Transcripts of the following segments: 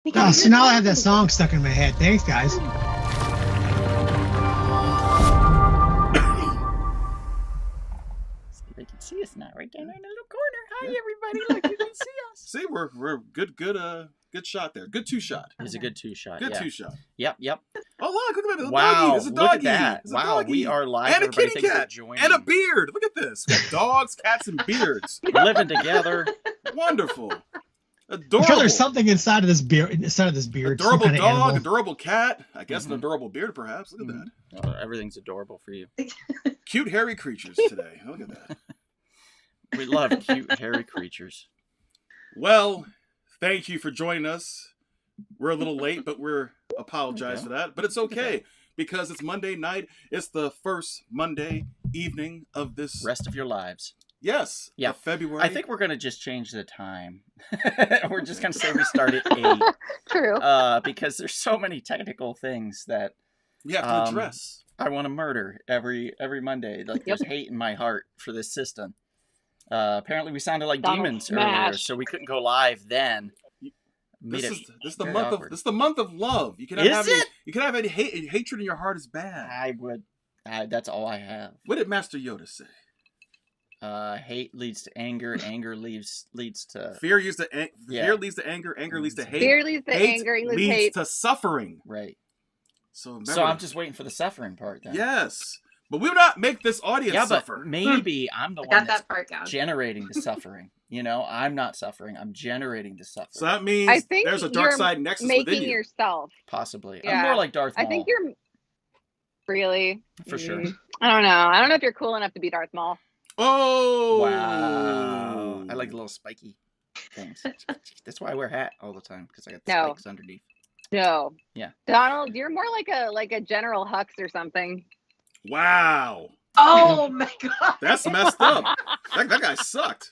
Oh, so now I have that song stuck in my head. Thanks, guys. They can see us now, right down there in the little corner. Hi, everybody! Look, you can see us. See, we're good shot there. Good two shot. It was a good two shot. Good yeah. two shot. Yep. Oh look at that! Wow, Doggy. There's a doggy. look at that! There's a Wow, doggy. we are live. And a Everybody, kitty thanks for cat. joining. And a beard. Look at this. We got dogs, cats, and beards. living together. Wonderful. I'm Adorable. sure there's something inside of this beard. Inside of this beard. Adorable some kind of dog, animal. adorable cat. I guess an adorable beard, perhaps. Look at that. Oh, everything's adorable for you. Cute hairy creatures today. Look at that. We love cute, hairy creatures. Well, thank you for joining us. We're a little late, but we're apologize Okay. for that. But it's okay because it's Monday night. It's the first Monday evening of this. Rest of your lives. Yes. Yeah. Of February. I think we're gonna just change the time. We're just gonna say we start at 8. True. Because there's so many technical things that we have to address. I want to murder every Monday. Like there's hate in my heart for this system. Apparently we sounded like Donald demons Smash. earlier, so we couldn't go live then. This Made is it this is the very month awkward. of this is the month of love. You can Is have it? you can have any hatred in your heart is bad. I would. That's all I have. What did Master Yoda say? Hate leads to anger. Anger leads to Fear leads to Yeah. fear leads to anger. Anger leads to hate. Fear leads to hate anger, leads leads hate. to suffering. right. So remember, So I'm just waiting for the suffering part then. yes, but we will not make this audience Yeah, but suffer. maybe I'm the I one got that's that part down. generating the suffering. You know, I'm not suffering. I'm generating the suffering. So that means I think there's a dark you're side nexus within Making you. yourself. Possibly. I'm Yeah. more like Darth Maul. I think you're really. For sure. I don't know. I don't know if you're cool enough to be Darth Maul. Oh Wow. I like the little spiky things. That's why I wear a hat all the time, because I got the No. spikes underneath. No. Yeah. Donald, you're more like a General Hux or something. Wow, Oh my god. that's messed up. That guy sucked.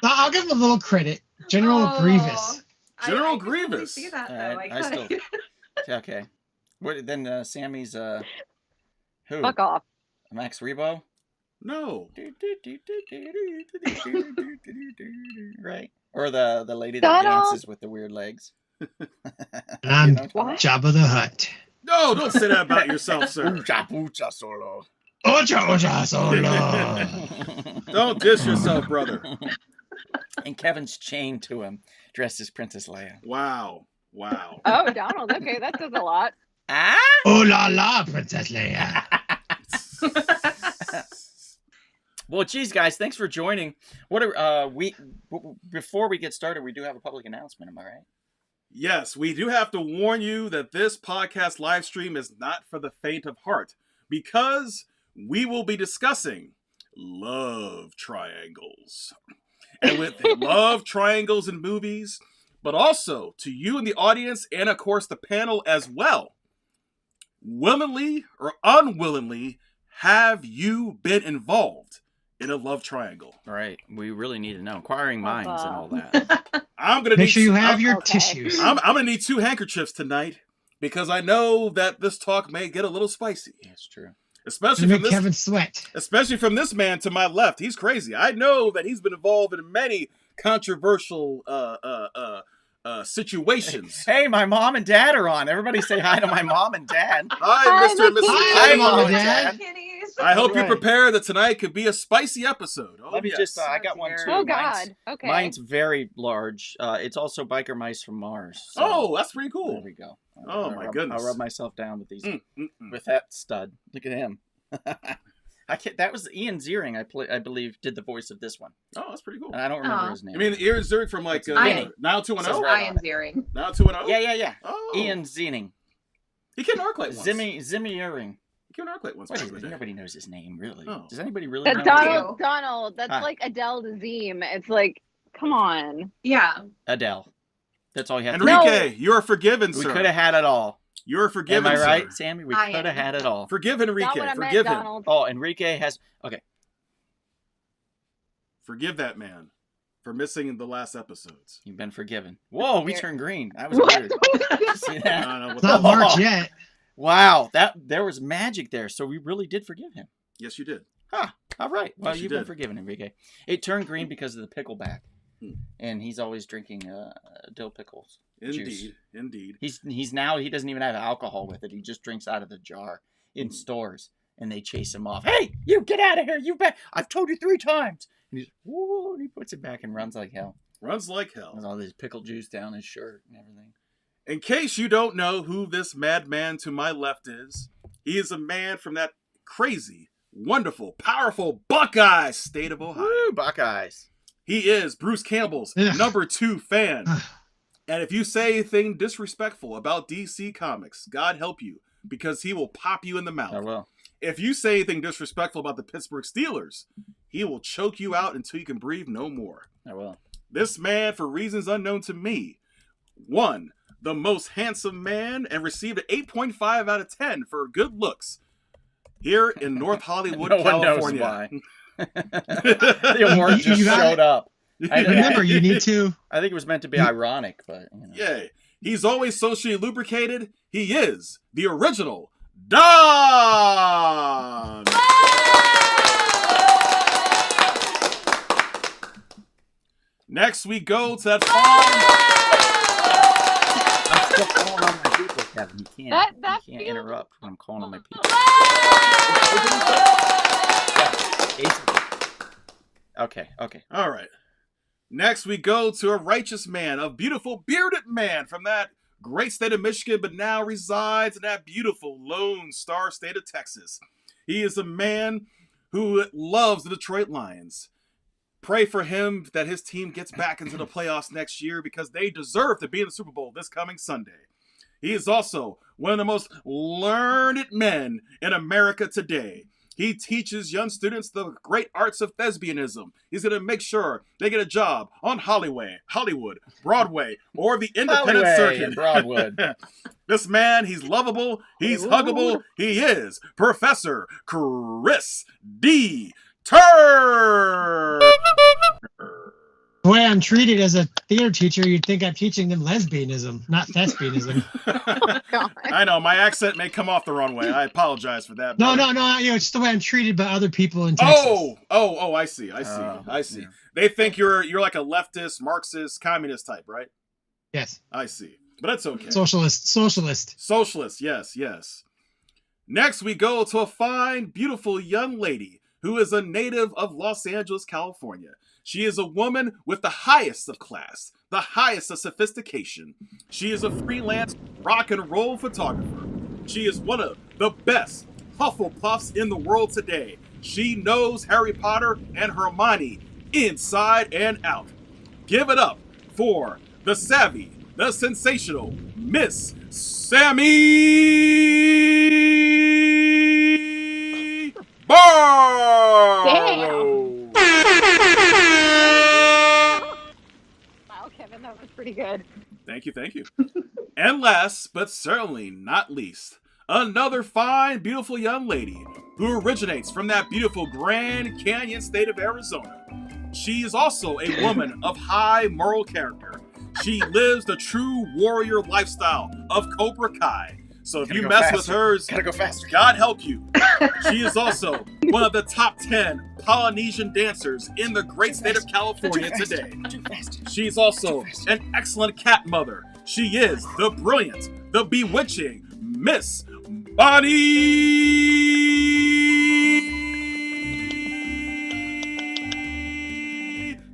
I'll give him a little credit. General Oh. Grievous. General I can totally Grievous. see that, though. Alright, I couldn't. still- Okay. What then? Sammy's who? Fuck off. Max Rebo. No. Right. Or the lady that Donald. dances with the weird legs. And I'm know? What? Jabba the Hutt. No, don't say that about yourself, sir. Oocha poocha solo. Ocha ocha solo. Don't diss yourself, brother. And Kevin's chained to him, dressed as Princess Leia. Wow. Wow. Oh, Donald. Okay, that says a lot. Ah! Oh la la, Princess Leia. Well, geez, guys, thanks for joining. What are before we get started, we do have a public announcement. Am I right? Yes, we do have to warn you that this podcast live stream is not for the faint of heart because we will be discussing love triangles. And with love triangles in movies, but also to you in the audience and, of course, the panel as well. Willingly or unwillingly, have you been involved in a love triangle? All right. We really need to know. Inquiring minds and all Papa. that. I'm gonna Make need sure you have I'm- your Okay. tissues. I'm gonna need 2 handkerchiefs tonight because I know that this talk may get a little spicy, That's true. especially To from make this, Kevin sweat. especially from this man to my left. He's crazy. I know that he's been involved in many controversial situations. Hey, my mom and dad are on. Everybody say hi to my mom and dad. Hi, Mr. and the Mrs. Hi, King. Mom and Mom and Dad. Kitties. I hope you Right. prepare that tonight could be a spicy episode. Oh, Let me yes. just, I got one too. Oh Mine's- God. Okay. Mine's very large. It's also biker mice from Mars. So Oh, that's pretty there cool. we go. Oh, my goodness. I'll rub myself down with these Mm. with that stud. Look at him. I can't, that was Ian Ziering. I believe did the voice of this one, Oh, that's pretty cool. and I don't remember Aw. his name. You mean Ian Ziering from like I- Now 2 and Says 0? right. Ian Ziering. Now 2 and 0? yeah. Oh. Ian Ziening. He came to Arclight once. Zimmy Earring. He came to Arclight once. Wait, back in the day. nobody knows his name, really. Oh. Does anybody really That's know? Donald. you. Donald. That's Huh. like Adele Dazeem. It's like, come on. Yeah. Adele. That's all you have to Enrique, you're forgiven, We sir. could have had it all. You're forgiven, Am I right, sir. Sammy? We I could have am. had it all. Forgive Not Enrique. what I meant, Forgive him. Donald. Oh, Enrique has. Okay. Forgive that man for missing the last episodes. You've been forgiven. Whoa, we Here. turned green. That was weird. See I that? don't know what It's not the- March yet. Wow, there was magic there. So we really did forgive him. Yes, you did. All right. Well, Yes, you you've been did. forgiven, Enrique. It turned green because of the pickleback. and he's always drinking dill pickles. Juice. Indeed. He's now he doesn't even have alcohol with it. He just drinks out of the jar in stores, and they chase him off. Hey, you get out of here! You bet! I've told you 3 times. And he's whoa, and he puts it back and runs like hell. Runs like hell. With all this pickle juice down his shirt and everything. In case you don't know who this madman to my left is, he is a man from that crazy, wonderful, powerful Buckeye state of Ohio. Woo, Buckeyes. He is Bruce Campbell's number 2 fan. And if you say anything disrespectful about DC Comics, God help you, because he will pop you in the mouth. I will. If you say anything disrespectful about the Pittsburgh Steelers, he will choke you out until you can breathe no more. I will. This man, for reasons unknown to me, won the most handsome man and received an 8.5 out of 10 for good looks here in North Hollywood, No California. one knows why. The award just showed up. Remember, you need to. I think it was meant to be ironic, but you know. Yeah, he's always socially lubricated. He is the original Don. Next, we go to that I'm still calling on my people, Kevin. You can't. That You can't interrupt when I'm calling on my people. Okay. All right. Next, we go to a righteous man, a beautiful bearded man from that great state of Michigan, but now resides in that beautiful Lone Star state of Texas. He is a man who loves the Detroit Lions. Pray for him that his team gets back into the playoffs next year because they deserve to be in the Super Bowl this coming Sunday. He is also one of the most learned men in America today. He teaches young students the great arts of thespianism. He's going to make sure they get a job on Hollywood, Broadway, or the independent circuit. Broadwood. This man, he's lovable, he's huggable. He is Professor Chris D. Turner. The way I'm treated as a theater teacher, you'd think I'm teaching them lesbianism, not thespianism. I know, my accent may come off the wrong way. I apologize for that. No. It's just the way I'm treated by other people in Texas. Oh, I see. I see. Yeah. They think you're like a leftist, Marxist, communist type, right? Yes. I see. But that's okay. Socialist. Socialist, yes. Next, we go to a fine, beautiful young lady who is a native of Los Angeles, California. She is a woman with the highest of class, the highest of sophistication. She is a freelance rock and roll photographer. She is one of the best Hufflepuffs in the world today. She knows Harry Potter and Hermione inside and out. Give it up for the savvy, the sensational Miss Sammy Barrow. Wow, Kevin, that was pretty good. Thank you. And last, but certainly not least, another fine, beautiful young lady who originates from that beautiful Grand Canyon state of Arizona. She is also a woman of high moral character. She lives the true warrior lifestyle of Cobra Kai. So if you mess with hers, Gotta go faster. God help you. She is also one of the top 10 Polynesian dancers in the great state of California today. She's also an excellent cat mother. She is the brilliant, the bewitching Miss Bonnie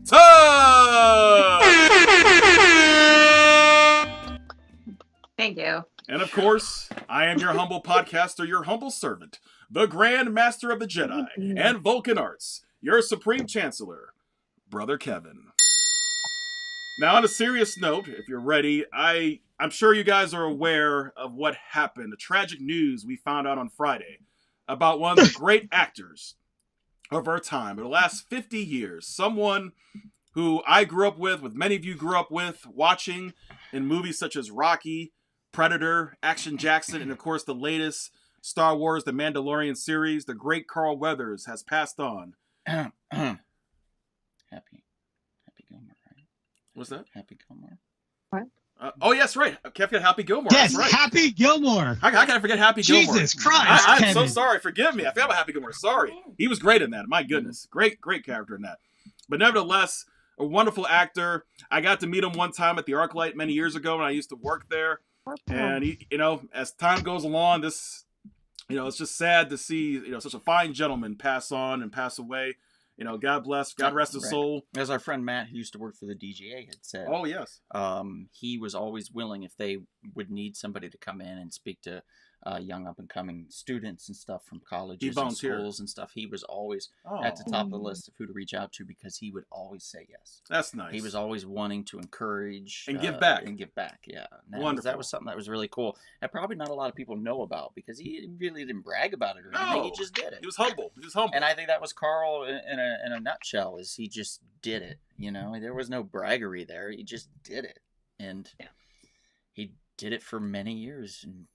Tubb. Thank you. And of course, I am your humble podcaster, your humble servant, the Grand Master of the Jedi and Vulcan Arts, your Supreme Chancellor, Brother Kevin. Now, on a serious note, if you're ready, I'm sure you guys are aware of what happened, the tragic news we found out on Friday about one of the great actors of our time, in the last 50 years, someone who I grew up with many of you grew up with, watching in movies such as Rocky, Predator, Action Jackson, and of course the latest Star Wars The Mandalorian series. The great Carl Weathers has passed on. Happy Gilmore, right? What's that? Happy Gilmore. Oh, yes, right. I can't forget Happy Gilmore. Yes, That's right. Happy Gilmore. How can I forget Happy Gilmore? Jesus Christ, I'm Kevin. so sorry. Forgive me. I forgot about Happy Gilmore. Sorry. He was great in that. My goodness. Great character in that. But nevertheless, a wonderful actor. I got to meet him one time at the ArcLight many years ago when I used to work there. And he, as time goes along, this, it's just sad to see, such a fine gentleman pass on and pass away. God bless, God rest his soul. As our friend Matt, who used to work for the DGA, had said. Oh, yes. He was always willing if they would need somebody to come in and speak to young up-and-coming students and stuff from colleges and schools and stuff. He was always at the top of the list of who to reach out to because he would always say yes. That's nice. He was always wanting to encourage. And give back. Yeah. Wonderful. That was something that was really cool. And probably not a lot of people know about because he really didn't brag about it or anything. He just did it. He was humble. And I think that was Carl in a nutshell, is he just did it. There was no braggery there. He just did it. And he did it for many years. And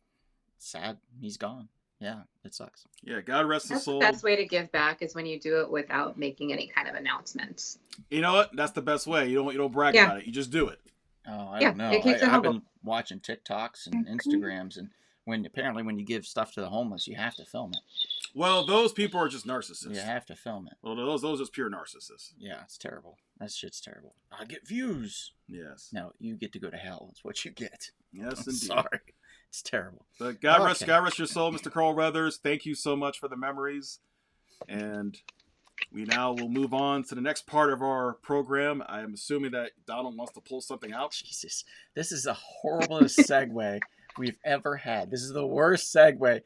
sad he's gone. Yeah, it sucks. Yeah, God rest his soul. The best way to give back is when you do it without making any kind of announcements. You know what? That's the best way. You don't brag about it. You just do it. Oh, I don't know. I've been watching TikToks and Instagrams, and when you give stuff to the homeless, you have to film it. Well, those people are just narcissists. You have to film it. Well, those are just pure narcissists. Yeah, it's terrible. That shit's terrible. I get views. Yes. No, you get to go to hell. That's what you get. Yes, I'm indeed. sorry. It's terrible. But God rest your soul, Mr. Carl Weathers. Thank you so much for the memories. And we now will move on to the next part of our program. I am assuming that Donald wants to pull something out. Jesus. This is the horriblest segue we've ever had. This is the worst segue.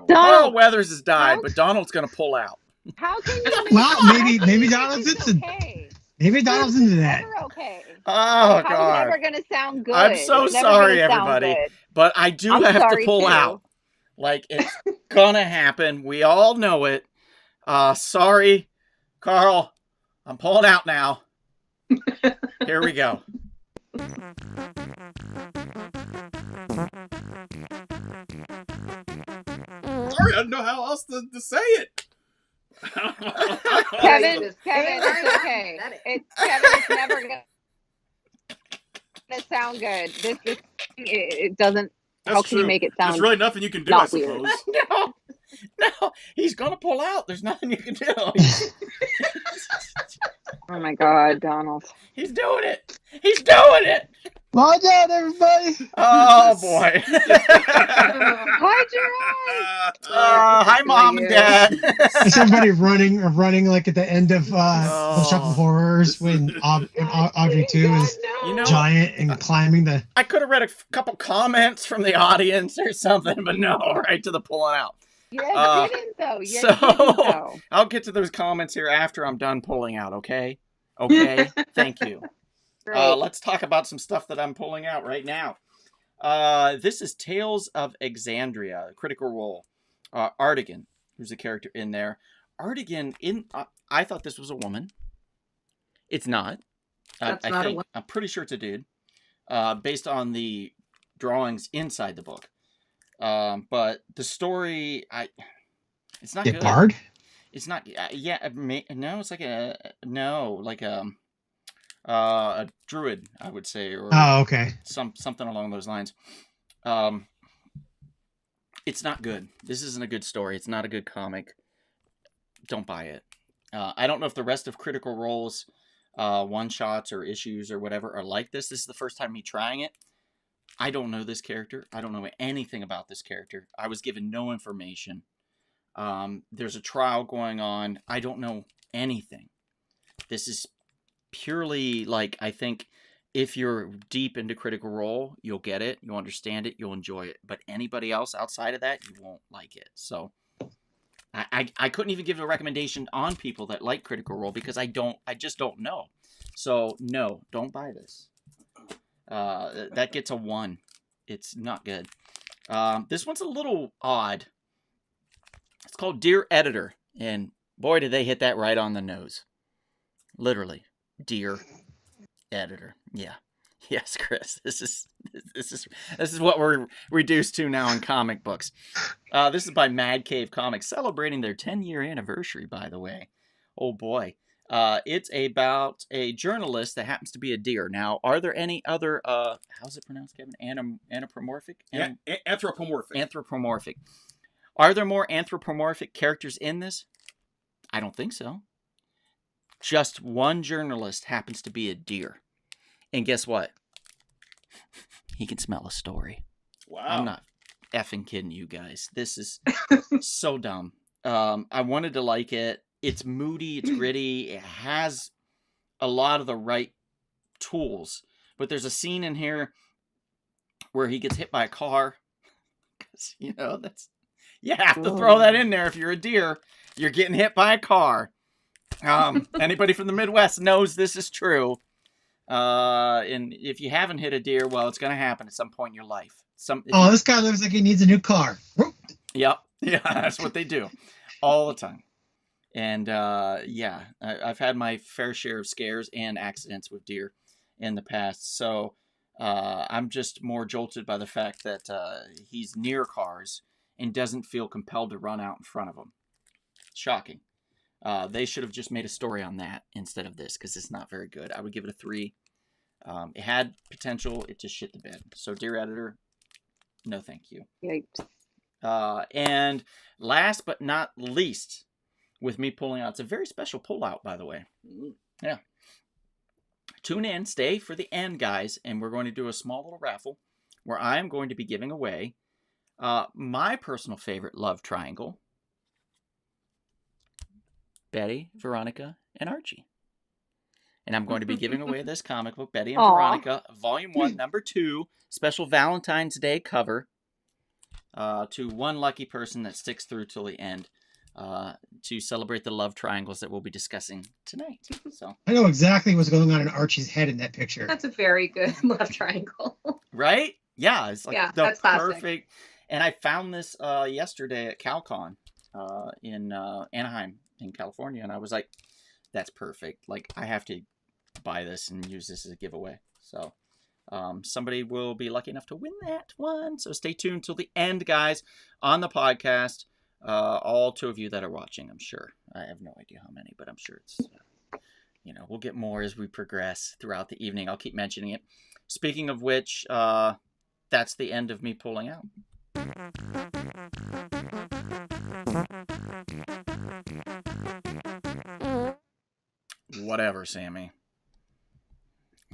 Carl Weathers has died, but Donald's going to pull out. How can you? Well, maybe Donald's into. Okay. Maybe Donald's into that. Never okay. Oh, God. It's never going to sound good. I'm so sorry, everybody. But I do have to pull out. Like, it's going to happen. We all know it. Sorry, Carl. I'm pulling out now. Here we go. Sorry, I don't know how else to say it. Kevin, it's okay. Kevin, it's never gonna sound good. It doesn't. That's how can true. you make it sound? There's really nothing you can do, I suppose. No, he's gonna pull out. There's nothing you can do. Oh my God, Donald. He's doing it. He's doing it. Watch out, everybody. Oh boy. Hide your eyes. Hi, Mom and Dad. Is everybody running like at the end of the Shop of Horrors when Audrey 2 is giant and climbing the. I could have read a couple comments from the audience or something, but no, right to the pulling out. You didn't though. I'll get to those comments here after I'm done pulling out. Okay. Thank you. Let's talk about some stuff that I'm pulling out right now. This is Tales of Exandria, Critical Role. Artigan, who's a character in there. Artigan, I thought this was a woman. It's not. That's not a woman. I'm pretty sure it's a dude, based on the drawings inside the book. But the story, it's not good. Bard? It's not. No, it's like a druid, I would say, or okay, something along those lines. It's not good. This isn't a good story. It's not a good comic. Don't buy it. I don't know if the rest of Critical Role's one-shots or issues or whatever are like this. This is the first time me trying it. I don't know this character. I don't know anything about this character. I was given no information. There's a trial going on. I don't know anything. This is purely like, I think if you're deep into Critical Role, you'll get it, you'll understand it, you'll enjoy it. But anybody else outside of that, you won't like it. So I couldn't even give a recommendation on people that like Critical Role because I just don't know. So no, don't buy this. That gets a 1. It's not good. This one's a little odd. It's called Dear Editor, and boy, did they hit that right on the nose. Literally, Dear Editor. Yeah. Yes, Chris. This is what we're reduced to now in comic books. This is by Mad Cave Comics, celebrating their 10-year anniversary, by the way. Oh boy. It's about a journalist that happens to be a deer. Now, are there any other, how's it pronounced, Kevin? Anthropomorphic? Anthropomorphic. Anthropomorphic. Are there more anthropomorphic characters in this? I don't think so. just one journalist happens to be a deer. And guess what? He can smell a story. Wow. I'm not effing kidding you guys. This is so dumb. I wanted to like it. It's moody. It's gritty. It has a lot of the right tools. But there's a scene in here where he gets hit by a car. Because, you know, you have to throw that in there if you're a deer. You're getting hit by a car. Anybody from the Midwest knows this is true. And if you haven't hit a deer, well, it's going to happen at some point in your life. This guy looks like he needs a new car. Yep. Yeah, that's what they do all the time. And I've had my fair share of scares and accidents with deer in the past. So I'm just more jolted by the fact that he's near cars and doesn't feel compelled to run out in front of them. Shocking. They should have just made a story on that instead of this, because it's not very good. I would give it a 3. It had potential. It just shit the bed. So, dear editor, no thank you. Yikes. And last but not least, with me pulling out, it's a very special pullout, by the way. Yeah. Tune in, stay for the end, guys, and we're going to do a small little raffle where I am going to be giving away my personal favorite love triangle. Betty, Veronica, and Archie. And I'm going to be giving away this comic book, Betty and Veronica, Volume 1, Number 2, special Valentine's Day cover, to one lucky person that sticks through till the end, to celebrate the love triangles that we'll be discussing tonight. So I know exactly what's going on in Archie's head in that picture. That's a very good love triangle. Right? Yeah, it's like the that's classic. perfect. And I found this yesterday at CalCon in Anaheim, in California, and I was like, that's perfect. Like, I have to buy this and use this as a giveaway. So somebody will be lucky enough to win that one. So stay tuned till the end, guys, on the podcast. All 2 of you that are watching, I'm sure. I have no idea how many, but I'm sure it's, we'll get more as we progress throughout the evening. I'll keep mentioning it. Speaking of which, that's the end of me pulling out. Whatever, Sammy.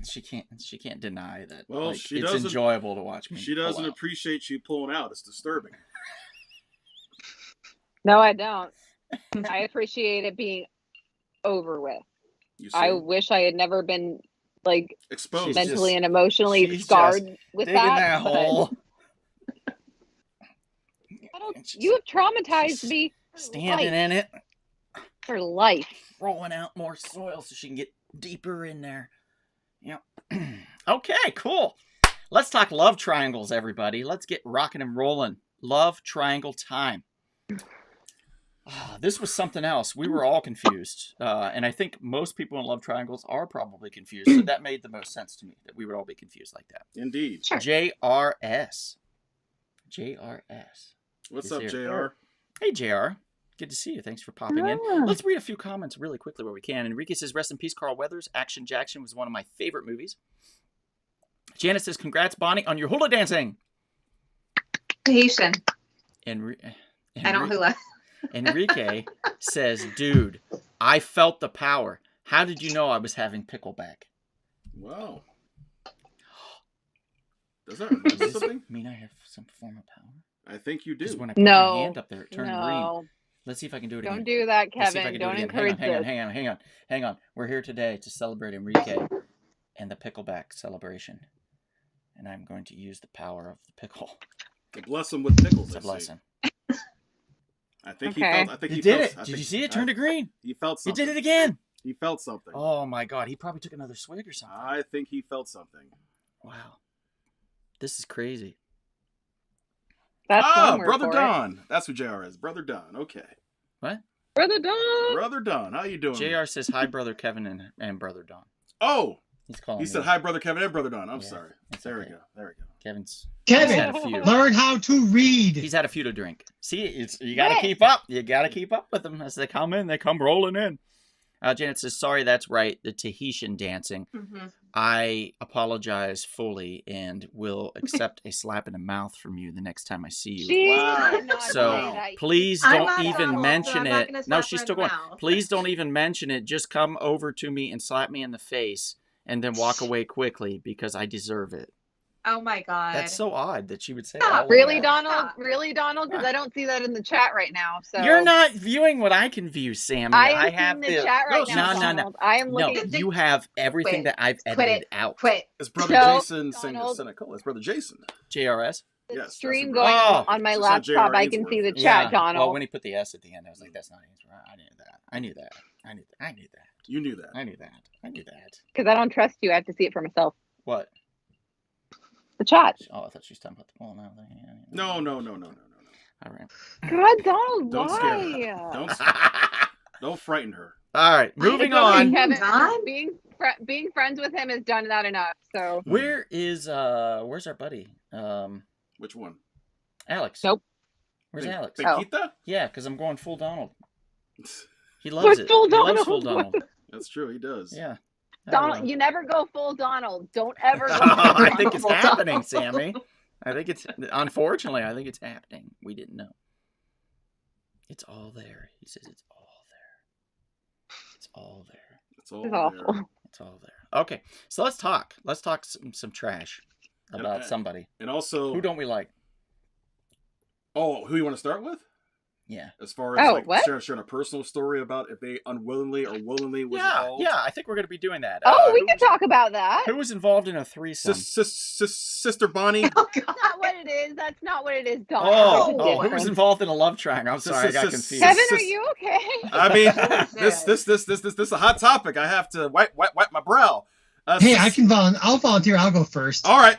She can't deny that. Well, like, she it's doesn't, enjoyable to watch me. She doesn't appreciate you pulling out. It's disturbing. No, I don't. I appreciate it being over with. I wish I had never been like exposed, mentally and emotionally scarred with that. Hole. You have traumatized me. Standing in it. For life. Rolling out more soil so she can get deeper in there. Yep. Okay, cool. Let's talk love triangles, everybody. Let's get rocking and rolling. Love triangle time. This was something else. We were all confused. And I think most people in love triangles are probably confused. So that made the most sense to me, that we would all be confused like that. Indeed. Sure. JRS. What's up, JR? Hey, JR. Good to see you. Thanks for popping in. Let's read a few comments really quickly where we can. Enrique says, rest in peace, Carl Weathers. Action Jackson was one of my favorite movies. Janice says, congrats, Bonnie, on your hula dancing. Haitian. I don't hula. Enrique says, dude, I felt the power. How did you know I was having pickleback? Wow. Does that mean something? Mean I have some form of power? I think you do. When I put my hand up there, it turned green. Let's see if I can do it again. Don't do that, Kevin. Don't encourage this. Hang on. We're here today to celebrate Enrique and the pickleback celebration. And I'm going to use the power of the pickle. To bless him with pickles. It's a blessing. I think he felt. He did it. Did you see it? Turned to green. He felt something. He did it again. He felt something. Oh my God. He probably took another swig or something. I think he felt something. Wow. This is crazy. That's Brother Don. That's who JR is. Brother Don. Okay. What? Brother Don. Brother Don. How you doing? JR says hi, Brother Kevin and Brother Don. Oh. He's calling He said hi, Brother Kevin and Brother Don. I'm sorry. There we go. Kevin, had a few. learn how to read. He's had a few to drink. See, you got to keep up. You got to keep up with them as they come in. They come rolling in. Janet says, sorry, that's right. The Tahitian dancing. Mm-hmm. I apologize fully and will accept a slap in the mouth from you the next time I see you. She Wow. did not So say that. please I'm don't not even Donald, mention so I'm not it. gonna No, slap she's her still in the going. mouth. Please don't even mention it. Just come over to me and slap me in the face and then walk away quickly because I deserve it. Oh my God. That's so odd that she would say Stop. all of Really, that. Donald? Stop. Really, Donald? Because I don't see that in the chat right now. So You're not viewing what I can view, Sammy. I am have seeing the chat right now, No. Donald. I am No, looking. you have everything Quit. that I've Quit edited it. out. Quit. It's brother No, Jason saying Donald. Seneca. It's brother Jason. JRS? The Yes, stream that's going Oh. on my It's not laptop. J.R. I can see the Ainsworth. chat, Donald. Well, when he put the S at the end, I was like, that's not Ainsworth. I knew that. I knew that. I knew that. I knew that. You knew that. I knew that. I knew that. Because I don't trust you. I have to see it for myself. What? The chat. Oh, I thought she was talking about the poll now. No. All right. God, Donald, Don't scare her. why? Don't frighten her. All right, moving It's okay, on. Kevin. Don? Being friends with him has done that enough. So Where is where's our buddy? Which one? Alex. Nope. Where's Alex? Pequita? Yeah, because I'm going full Donald. He loves it. full He loves Donald? full Donald. That's true. He does. Yeah. Donald, you never go full Donald. Don't ever go. I think it's happening, Sammy. I think it's unfortunately. I think it's happening. We didn't know. It's all there. He says it's all there. It's all there. It's all It's there. awful. It's all there. Okay, so let's talk. Let's talk some trash about And- somebody. And also, Who don't we like? who you want to start with? Yeah. As far as like what? sharing a personal story about if they unwillingly or willingly was Yeah, involved. yeah. I think we're going to be doing that. Oh, we who can was- talk about that. Who was involved in a threesome? Sister Bonnie. Oh That's God. not what it is. That's not what it is, Donald. Oh, It's who was different. involved in a love triangle? I'm sorry, I got confused. Kevin, are you okay? I mean, this is a hot topic. I have to wipe my brow. Hey, I'll volunteer. I'll go first. All right,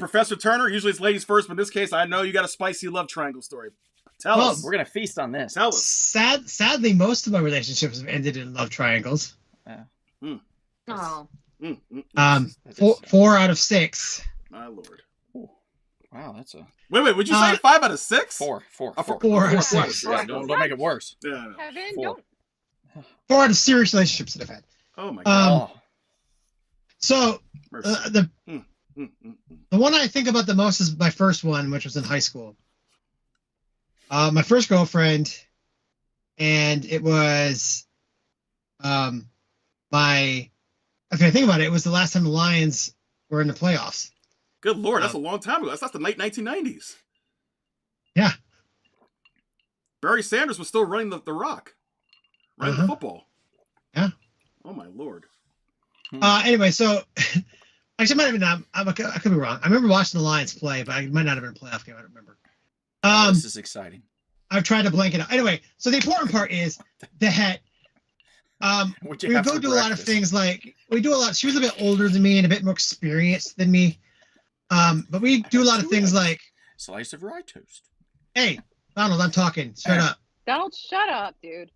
Professor Turner. Usually it's ladies first, but in this case, I know you got a spicy love triangle story. Tell us. We're going to feast on this. Tell us. Sadly, most of my relationships have ended in love triangles. Oh. That is- 4 out of 6. My lord. Wow, that's a Wait. Would you say 5 out of 6? four. Four out of four. 6. Yeah, Don't make it worse. Yeah. Kevin, Four. don't. 4 out of serious relationships that I've had. Oh my God. Oh, So Mercy. the one I think about the most is my first one, which was in high school. My first girlfriend, and it was if I think about it, it was the last time the Lions were in the playoffs. Good lord, that's a long time ago. That's the late 1990s. Yeah. Barry Sanders was still running the rock, running the football. Yeah. Oh my lord. Anyway, so actually, I might have been. I could be wrong. I remember watching the Lions play, but it might not have been a playoff game. I don't remember. this is exciting. I've tried to blank it out. Anyway, so the important part is that What'd you we have go for do a lot of breakfast? things like we do a lot. She was a bit older than me and a bit more experienced than me. But we do a lot of things like, Slice of rye toast. hey, Donald, I'm talking. Shut up. Donald, shut up, dude.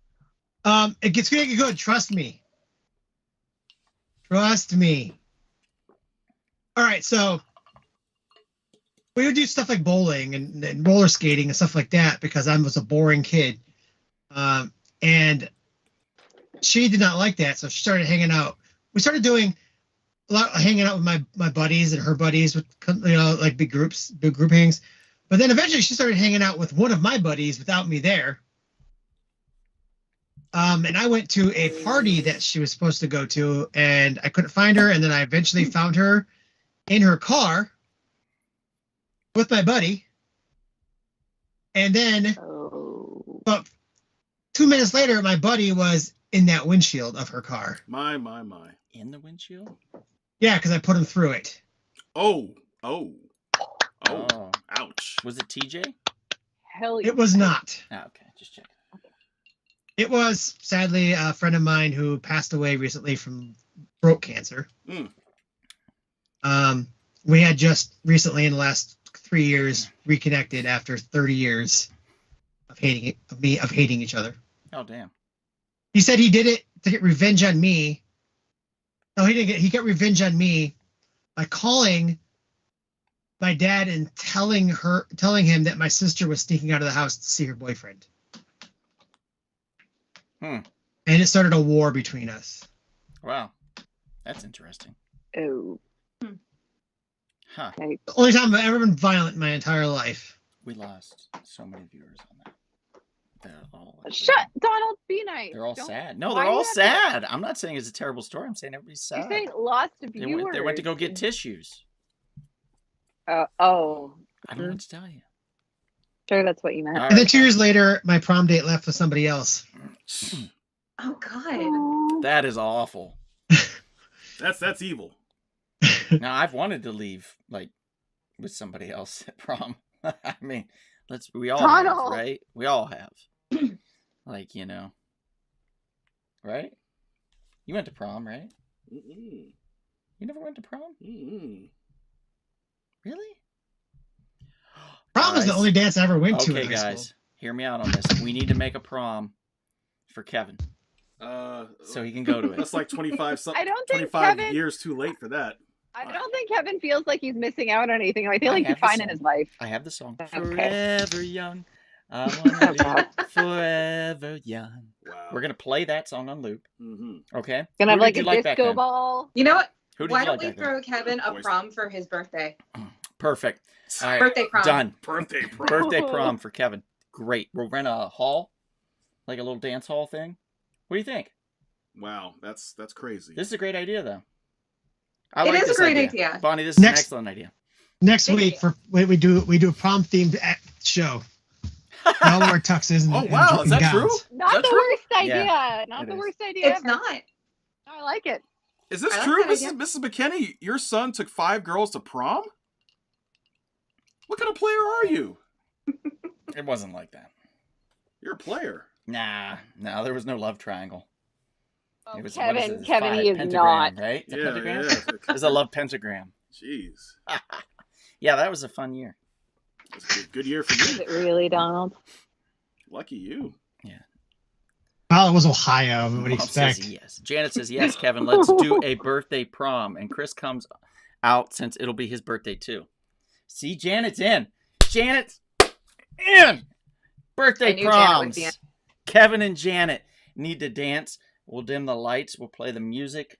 It gets gonna get good. Trust me. Trust me. All right, so we would do stuff like bowling and roller skating and stuff like that because I was a boring kid. And she did not like that, so she started hanging out. We started doing a lot of hanging out with my buddies and her buddies with like big groupings. But then eventually she started hanging out with one of my buddies without me there. And I went to a party that she was supposed to go to, and I couldn't find her. And then I eventually found her in her car with my buddy. And then, about 2 minutes later, my buddy was in that windshield of her car. My. In the windshield? Yeah, because I put him through it. Oh. Oh. Ouch. Was it TJ? Hell yeah. It was not. Oh, okay, just checking. It was, sadly, a friend of mine who passed away recently from throat cancer. We had just recently, in the last 3 years, reconnected after 30 years of hating each other. Oh, damn. He said he did it to get revenge on me. No, he didn't. He got revenge on me by calling my dad and telling him that my sister was sneaking out of the house to see her boyfriend. And and it started a war between us. Wow, that's interesting. Oh. Huh? Okay. The only time I've ever been violent in my entire life. We lost so many viewers on that. They're all Shut, Donald. Be nice. They're all Don't- sad. No, why they're you all have to- sad. I'm not saying it's a terrible story. I'm saying everybody's You're sad. saying lost They viewers. went to go get tissues. Oh. I don't know what to tell you. Sure, that's what you meant. All And then right. 2 years later, my prom date left with somebody else. Oh God. Aw. That is awful. That's evil. Now I've wanted to leave like with somebody else at prom. I mean, we all have, Donald. right? We all have. Like, right? You went to prom, right? Mm-mm. You never went to prom? Mm-mm. Really? Prom is the Guys. only dance I ever went to Okay, in high guys, school. hear me out on this. We need to make a prom for Kevin so he can go to it. That's like 25 I don't think 25 Kevin- years too late for that. I don't think Kevin feels like he's missing out on anything. I feel I like he's have the fine in song. his life. I have the song. Okay. Forever young. I want to be forever young. Wow. We're going to play that song on loop. Mm-hmm. Okay? Gonna have Who like did a you like back disco then? ball. You know what? Who did Why you don't like we back then? throw Kevin a Boys. prom for his birthday? Perfect. All right. Birthday prom. Done. Birthday prom. Birthday prom for Kevin. Great. We'll rent a hall, like a little dance hall thing. What do you think? Wow, that's crazy. This is a great idea, though. I It like is a this great idea. Bonnie, this is an Next- excellent idea. Next Thank week you. we do a prom themed show. We all wear tuxes and, Oh, wow, is and that true? gowns. Not that the true? worst idea. Yeah, Not it the is. worst idea. It's ever. not. I like it. Is this I like true, that Mrs. McKinney? Your son took 5 girls to prom? What kind of player are you? It wasn't like that. You're a player. Nah, no, there was no love triangle. Oh, It was, what is Kevin, it? Kevin, he is Pentagram, not. right? It's a Yeah, pentagram? yeah. It was a love pentagram. Jeez. Yeah, that was a fun year. It's a good year for Is you. it really, Donald? Lucky you. Well, it was Ohio. What do you Mom says expect? yes. Janet says yes, Kevin. Let's do a birthday prom. And Chris comes out since it'll be his birthday too. See, Janet's in. Janet's in. I Birthday knew Janet would proms. be in. Kevin and Janet need to dance. We'll dim the lights. We'll play the music.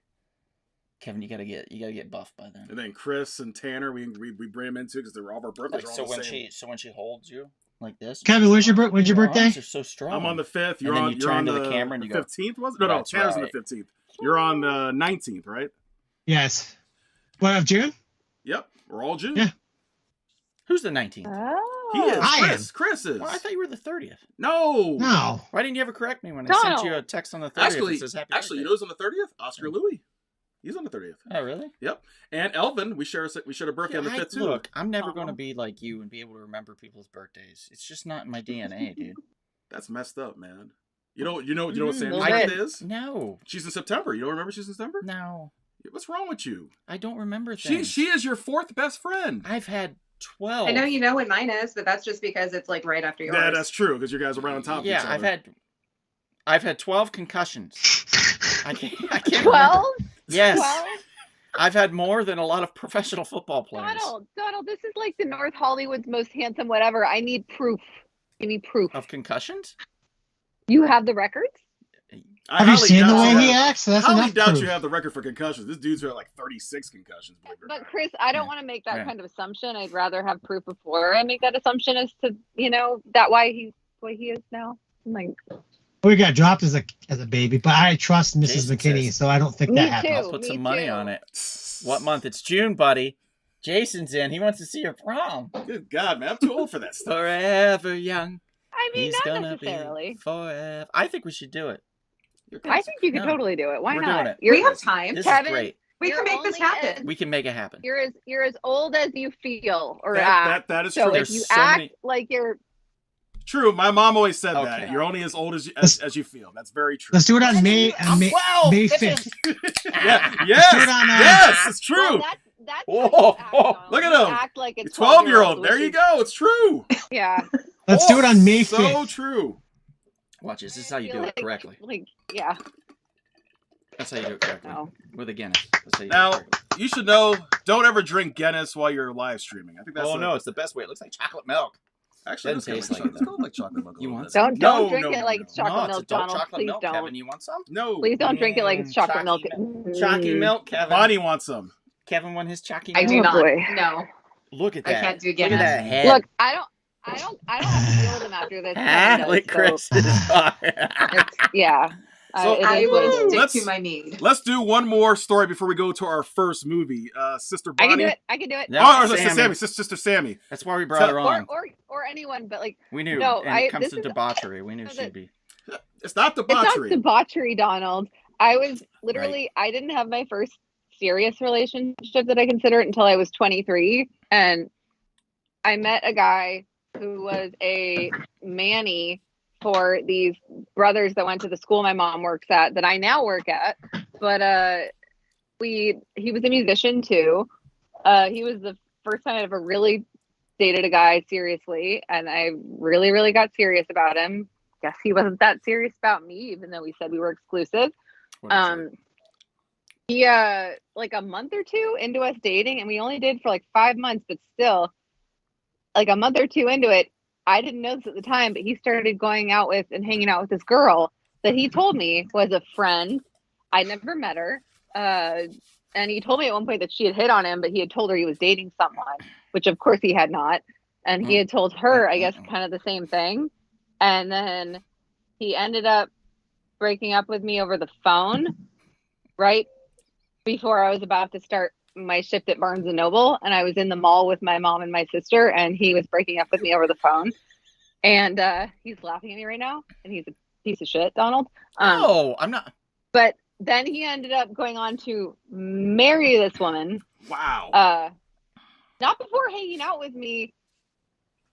Kevin, you gotta get buff by then. And then Chris and Tanner, we bring them into because they're all of our birthdays. Like, are all so the when same. she holds you like this. Kevin, when's your birthday? arms are so strong. I'm on the 5th. You're then on. you You're turn on to the camera and you go, 15th. Was it? No, "That's Tanner's right." on the 15th. You're on the 19th, right? Yes. What, of June? Yep. We're all June. Yeah. Who's the 19th? Oh. He is. I am. Chris is. Well, I thought you were the 30th. No. No. Why didn't you ever correct me when I sent Donald. you a text on the 30th Actually, that says happy you know birthday? who's on the 30th? Oscar Louis. He's on the 30th. Oh, really? And Elvin, we share a birthday on the 5th too. Look, I'm never going to be like you and be able to remember people's birthdays. It's just not in my DNA, dude. That's messed up, man. You know what Sammy's little bit. birthday is? No. She's in September. You don't remember she's in September? No. What's wrong with you? I don't remember She things. is your 4th best friend. I've had 12. I know you know when mine is, but that's just because it's like right after yours. Yeah, that's true because you guys are right on top of each Yeah, other. I've had 12 concussions. I can't remember. 12? Yes. 12? I've had more than a lot of professional football players. Donald, this is like the North Hollywood's most handsome whatever. I need proof. Give me proof. Of concussions? You have the records? I Have you highly seen the doubt way you he have- acts? That's highly enough doubt proof. you have the record for concussions. This dude's got like 36 concussions. believe it or But not. Chris, I don't Yeah. want to make that Yeah. kind of assumption. I'd rather have proof before I make that assumption as to, that why he's the way he is now. I'm like, We got dropped as a baby, but I trust Mrs. Jason McKinney, says- so I don't think Me that too. happened. I'll put me some money too. on it. What month? It's June, buddy. Jason's in. He wants to see your prom. Good God, man, I'm too old for that stuff. Forever young. I mean, He's not gonna necessarily. be forever. I think we should do it. I think you could No. totally do it. Why We're not? doing it. We have time. This Kevin, is great. We you're can make this only happen. We can make it happen. You're as old as you feel or act. That is So true. There's if you so act many- like you're, True. My mom always said Okay. that. You're only as old as you feel. That's very true. Let's do it on May I'm May 12. May This 5th. Yeah. Let's Yes. do it on, Yes. It's true. well, that's Whoa, how you act, whoa, Donald. look at You him. Act like a You're 12-year-old. which There you is- go. It's true. Yeah. Let's do it on May So 5th. true. Watch this. This is how you I feel do it correctly. Like, yeah. That's how you do it correctly. No. With a Guinness. That's how you Now, do it correctly. you should know, don't ever drink Guinness while you're live streaming. I think that's Oh, no. It's the best way. It looks like chocolate milk. Actually, Doesn't let's taste go like it, though. like chocolate milk. You want some? Don't drink it like it's chocolate No, milk, it's adult Donald. chocolate Please milk. don't. Kevin, you want some? No. Please don't drink it like it's chocolate milk. Chalky milk, Kevin. Bonnie wants some. Kevin won his chalky milk. I do Oh, not. boy. No. Look at I that. can't do Look at Guinness. that head. Look, I don't have to deal with them after this. Kevin does, like Chris. Yeah. So, It I is what it will is. stick Let's- to my need. Let's do one more story before we go to our first movie. Sister I Bonnie. can do it. I can do it. No, Oh, or Sammy. Sister Sammy. Sister Sammy. That's why we brought her on. Or anyone, but like We knew. No, and it comes this to is- debauchery. We knew no, she'd be. It's not it's not debauchery. debauchery, Donald. I was literally I didn't have my first serious relationship that I consider it until I was 23, and I met a guy who was a manny for these brothers that went to the school my mom works at that I now work at. But he was a musician too. He was the first time I ever really dated a guy seriously, and I really, really got serious about him. Guess he wasn't that serious about me, even though we said we were exclusive. What a jerk. He like a month or two into us dating, and we only dated for like 5 months, but still, like a month or two into it, I didn't know this at the time, but he started going out with and hanging out with this girl that he told me was a friend. I never met her. And he told me at one point that she had hit on him, but he had told her he was dating someone, which of course he had not. And he had told her, I guess, kind of the same thing. And then he ended up breaking up with me over the phone right before I was about to start my shift at Barnes & Noble. And I was in the mall with my mom and my sister, and he was breaking up with me over the phone. And he's laughing at me right now, and he's a piece of shit, Donald. No, I'm not. But then he ended up going on to marry this woman. Wow. Not before hanging out with me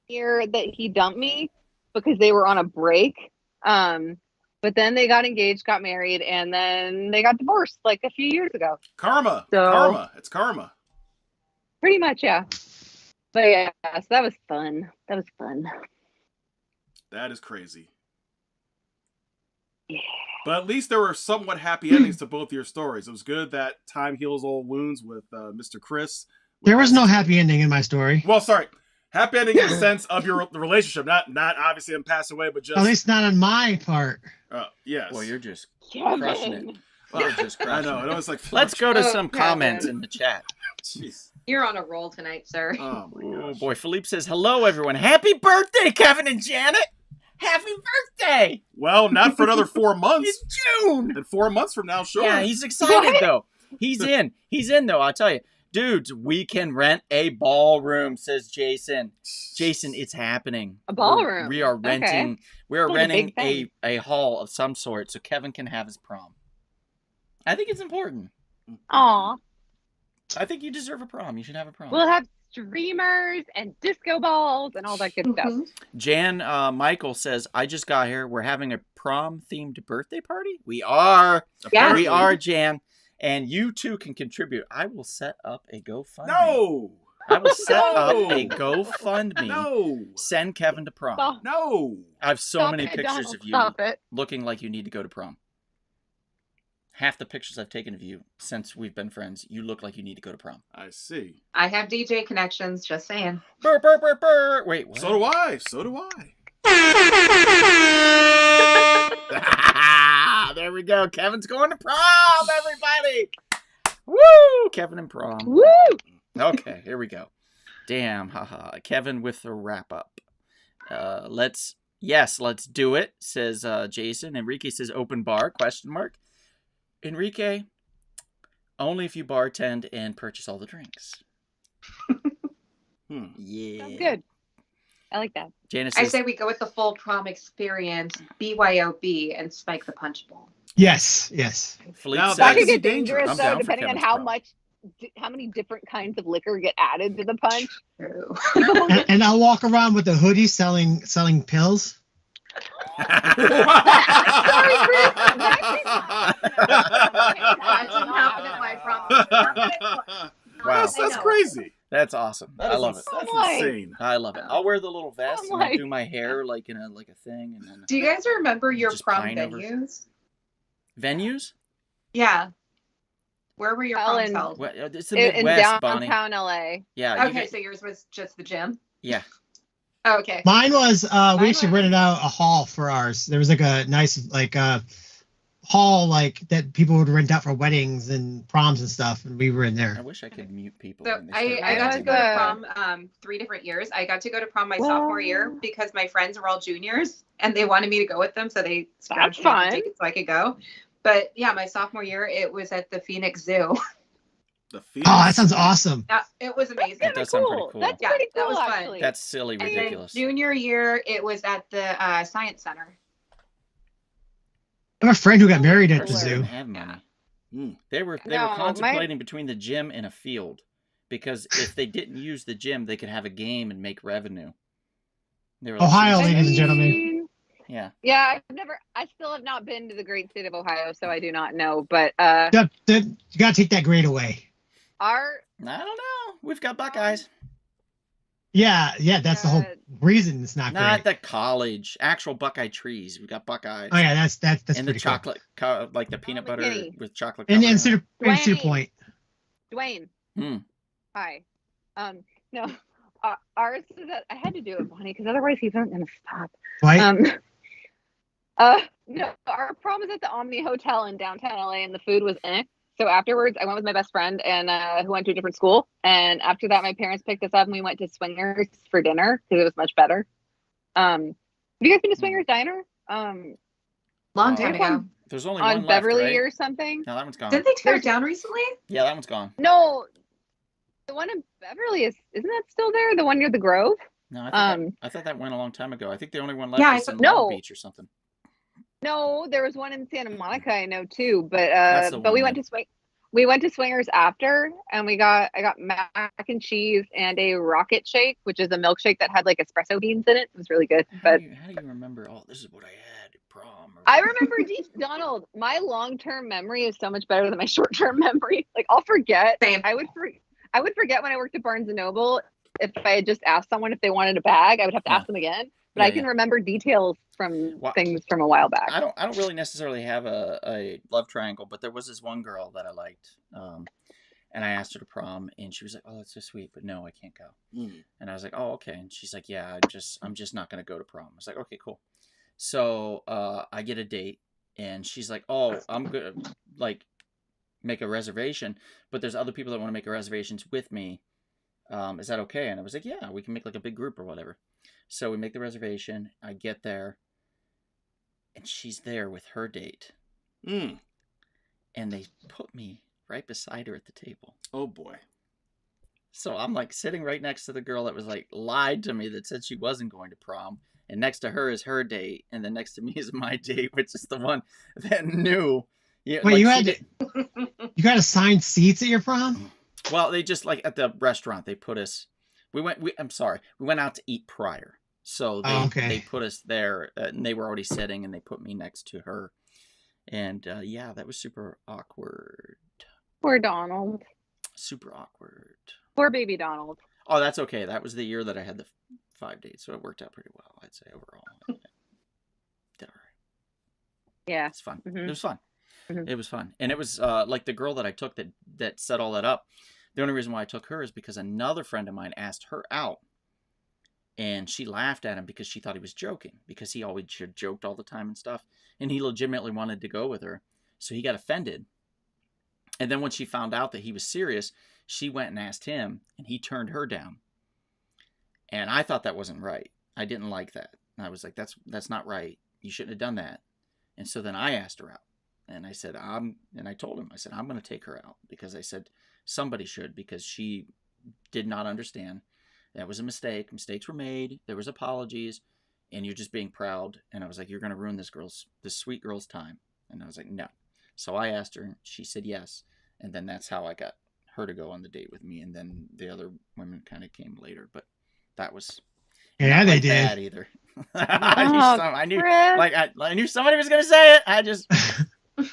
here that he dumped me because they were on a break. But then they got engaged, got married, and then they got divorced like a few years ago. Karma. So- Karma. It's karma. Pretty much, yeah. But yeah, so that was fun. That was fun. That is crazy. Yeah. But at least there were somewhat happy endings to both your stories. It was good that time heals all wounds with Mr. Chris. There was no happy ending in my story. Well, sorry. Happy ending in the sense of your the relationship. Not obviously him passing away, but just... At least not on my part. Yes. Well, you're just Kevin. crushing it. You're just I crushing know. it. I know it's like... Let's go to Oh, some Kevin. comments in the chat. Jeez. You're on a roll tonight, sir. Oh, my Oh gosh. boy, Philippe says, hello everyone. Happy birthday, Kevin and Janet. Happy birthday. Well, not for another 4 months. It's June. And 4 months from now, sure. Yeah, he's excited though. He's in. He's in though, I'll tell you. Dudes, we can rent a ballroom, says Jason. Jason, it's happening. A ballroom. We are Okay. renting. We are Like a renting big thing. a hall of some sort so Kevin can have his prom. I think it's important. Aw. I think you deserve a prom. You should have a prom. We'll have streamers and disco balls and all that good stuff. Mhm. Jan Michael says, I just got here. We're having a prom-themed birthday party? We are. Yeah. We are, Jan. And you too can contribute. I will set up a GoFundMe. No. I will set up No. a GoFundMe. No. Send Kevin to prom. Stop. No. I have so Stop many it, pictures Donald, of you Stop it. looking like you need to go to prom. Half the pictures I've taken of you since we've been friends, you look like you need to go to prom. I see. I have DJ connections, just saying. Burr, burr, burr, burr. Wait, what? So do I. So do I. There we go. Kevin's going to prom, everybody. Woo! Kevin and prom. Woo! Okay, here we go. Damn, haha. Kevin with the wrap up. Let's do it, says Jason. Enrique says open bar, ? Enrique, only if you bartend and purchase all the drinks. Yeah. Sounds good. I like that. Janice I says, say we go with the full prom experience, BYOB, and spike the punch bowl. Yes, yes. Philippe Now says, That That could is get dangerous I'm though, down for depending on Kevin's how prom. many different kinds of liquor get added to the punch. True. And I'll walk around with a hoodie selling pills. That didn't happen at my prom. Wow. That's crazy. That's awesome. I love it. That's Why? insane. I love it. I'll wear the little vest and I'll like- do my hair like in a thing and then Do you guys remember your Just prom pine over. venues? venues. Yeah. Where were your Well, proms in- held? Well, it's the In Midwest, Bonnie. downtown LA. Yeah. Okay, so yours was just the gym? Yeah. Oh, okay. Mine was we Mine actually was- rented out a hall for ours. There was like a nice hall like that people would rent out for weddings and proms and stuff, and we were in I there. wish I could mute people. So when they start I got to ranting. go to prom 3 different years. I got to go to prom my sophomore year Wow. because my friends were all juniors and they wanted me to go with them, so they That's scrounged me up a fun. ticket so I could go. But yeah, my sophomore year it was at the Phoenix Zoo. The Oh, that sounds awesome. It was amazing. That does sound pretty Cool. cool. That's Yeah, pretty that cool, was fun. actually. That's silly And then ridiculous. junior year it was at the Science Center. I have a friend who got married at the Person zoo. didn't have money. Mm. They were No, my- contemplating between the gym and a field, because if they didn't use the gym, they could have a game and make revenue. They were like, Ohio, "Should we ladies and just-" gentlemen. Yeah. Yeah, I still have not been to the great state of Ohio, so I do not know. But You gotta take that grade away. our I don't know. We've got Buckeyes. Yeah, that's the whole Uh, reason it's not Not great. the college. Actual Buckeye trees. We got Buckeyes. Oh yeah, that's and the pretty cool. chocolate, like the peanut butter McKinney. with chocolate. And covering it. Cedar Dwayne. Point. Dwayne. Hmm. Hi. No, ours is that I had to do it, Bonnie, because otherwise he's not gonna stop. Right? No, our prom was at the Omni Hotel in downtown LA, and the food was eh. So afterwards, I went with my best friend and who went to a different school. And after that, my parents picked us up and we went to Swingers for dinner because it was much better. Have you guys been to Swingers Diner? Long Oh. time There's one ago. There's only on one Beverly left, right? or something? No, that one's gone. Didn't they tear it There's- down recently? Yeah, that one's gone. No, the one in Beverly isn't that still there? The one near the Grove? No, I thought that went a long time ago. I think the only one left Yeah, is in no. Long Beach or something. No, there was one in Santa Monica, I know too. That's the But we one went to we went to Swingers after, and I got mac and cheese and a rocket shake, which is a milkshake that had like espresso beans in it. It was really good. How But do you remember? Oh, this is what I had at prom. or- I remember Donald. My long-term memory is so much better than my short-term memory. Like I'll forget. Same. I would forget when I worked at Barnes and Noble. If I had just asked someone if they wanted a bag, I would have to Yeah. ask them again. But Yeah, I can remember details from Well, things from a while back. I don't really necessarily have a love triangle, but there was this one girl that I liked, and I asked her to prom, and she was like, "Oh, that's so sweet, but no, I can't go." Mm. And I was like, "Oh, okay." And she's like, "Yeah, I'm just not gonna go to prom." I was like, "Okay, cool." So I get a date, and she's like, "Oh, I'm gonna like make a reservation, but there's other people that want to make reservations with me. Is that okay?" And I was like, "Yeah, we can make like a big group or whatever." So we make the reservation. I get there, and she's there with her date, Mm. and they put me right beside her at the table. Oh boy. So I'm like sitting right next to the girl that was like lied to me, that said she wasn't going to prom, and next to her is her date, and then next to me is my date, which is the one that knew. Yeah, Wait, like, you got assigned seats at your prom? well, they just like at the restaurant they put us. We went out to eat prior, so they put us there, and they were already sitting, and they put me next to her, and yeah, that was super awkward. Poor Donald. Super awkward. Poor baby Donald. Oh, that's okay. That was the year that I had the 5 dates, so it worked out pretty well, I'd say, overall. Did all right. Yeah. It's fun. Mhm. It was fun. Mhm. It was fun. And it was like the girl that I took that set all that up. The only reason why I took her is because another friend of mine asked her out. And she laughed at him because she thought he was joking, because he always joked all the time and stuff. And he legitimately wanted to go with her. So he got offended. And then when she found out that he was serious, she went and asked him, and he turned her down. And I thought that wasn't right. I didn't like that. I was like, that's not right. You shouldn't have done that. And so then I asked her out. And I said, and I told him, I said, I'm going to take her out, because I said somebody should, because she did not understand. That was a mistake. Mistakes were made. There was apologies, and you're just being proud. And I was like, you're going to ruin this sweet girl's time. And I was like, no. So I asked her, and she said yes. And then that's how I got her to go on the date with me. And then the other women kind of came later, but that was Yeah, not they like did. that either. Oh, I knew Chris. I knew somebody was going to say it. I just For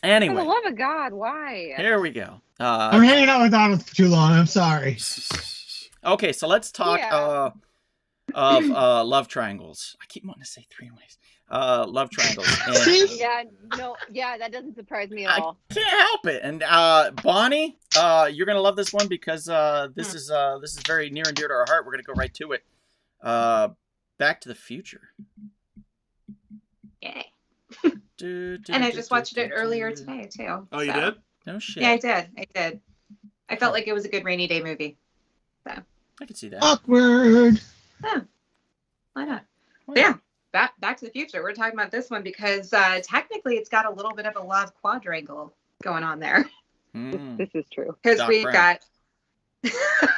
anyway. the love of God, why? Here we go. I'm hanging out with Donald for too long. I'm sorry. Okay, so let's talk Yeah. of love triangles. I keep wanting to say three ways. Love triangles. And See? Yeah, that doesn't surprise me at all. can't help it. And Bonnie, you're gonna love this one, because this is very near and dear to our heart. We're gonna go right to it. Back to the Future. Yay. And And I just watched it earlier today too. Oh, you so. did? No shit. Yeah, I did. I felt like it was a good rainy day movie. I can see that. Awkward. Yeah. Why not? Well, Yeah. Back to the Future. We're talking about this one because technically it's got a little bit of a love quadrangle going on there. This is true. Because Doc we've Brown. got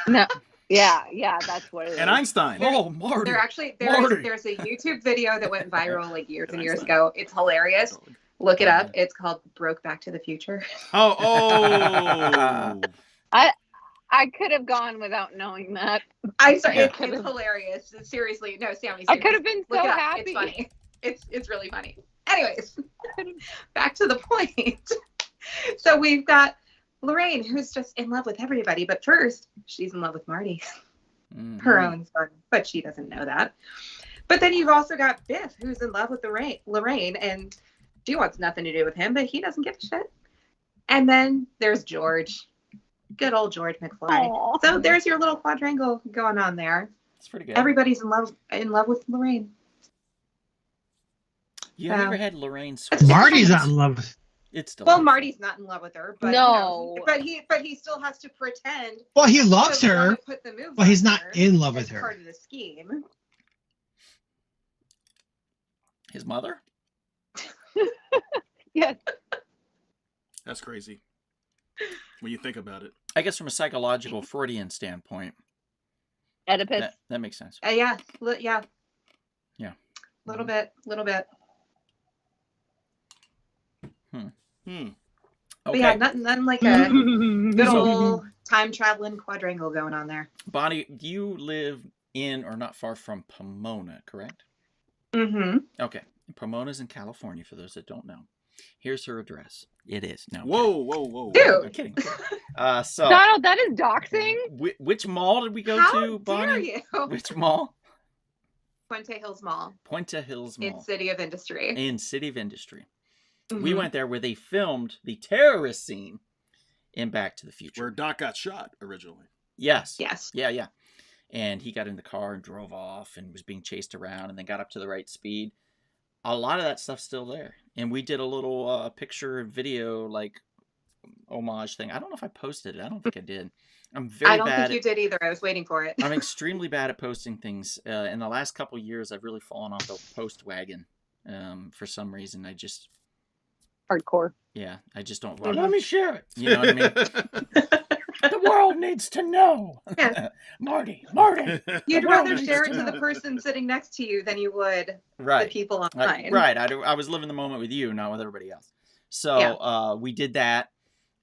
No. Yeah, that's what it is. And Einstein. Oh, Marty. Marty. there's a YouTube video that went viral like years and years ago. It's hilarious. Look it up. It's called Broke Back to the Future. Oh. I could have gone without knowing that. I'm sorry, Yeah. it's hilarious. Seriously, no, Sammy. I could have been so Look it up. happy. It's funny. It's really funny. Anyways, back to the point. So we've got Lorraine, who's just in love with everybody, but first she's in love with Marty, her own son, but she doesn't know that. But then you've also got Biff, who's in love with Lorraine, and she wants nothing to do with him, but he doesn't give a shit. And then there's George, good old George McFly. Aww. So there's your little quadrangle going on there. It's pretty good. Everybody's in love with Lorraine. You ever had Lorraine That's Swift? Marty's not in love with. It's still Well, Marty's not in love with her, but No. but he still has to pretend. Well, he loves to her. wanna put the moves Well, he's on not her in love as with her. Part of the scheme. his mother. Yes. That's crazy. When you think about it. I guess from a psychological Freudian standpoint, Oedipus. that makes sense. Yeah. Yeah. Little bit. Hmm. But Okay, yeah, nothing like a good So- old time traveling quadrangle going on there. Bonnie, you live in or not far from Pomona, correct? Mm-hmm. Okay, Pomona's in California. For those that don't know, here's her address. It is no. I'm Whoa. Dude. kidding. I'm kidding. So Donald, that is doxing. which mall did we go How to, Bonnie? dare you? Which mall? Puente Hills Mall. Puente Hills Mall In City of Industry. in City of Industry. Mhm. We went there where they filmed the terrorist scene in Back to the Future. Where Doc got shot originally. Yes. Yes. Yeah. And he got in the car and drove off and was being chased around and then got up to the right speed. A lot of that stuff's still there. And we did a little picture video, like, homage thing. I don't know if I posted it. I don't think I did. I'm very I don't bad think you did either. I was waiting for it. I'm extremely bad at posting things. In the last couple years, I've really fallen off the post wagon. For some reason, I just Hardcore. don't. Let me share it. You know what I mean? The world needs to know. Yeah. Marty. You'd The rather world share it needs to to the know. person sitting next to you than you would Right. the people online. Right. I was living the moment with you, not with everybody else. So we did that.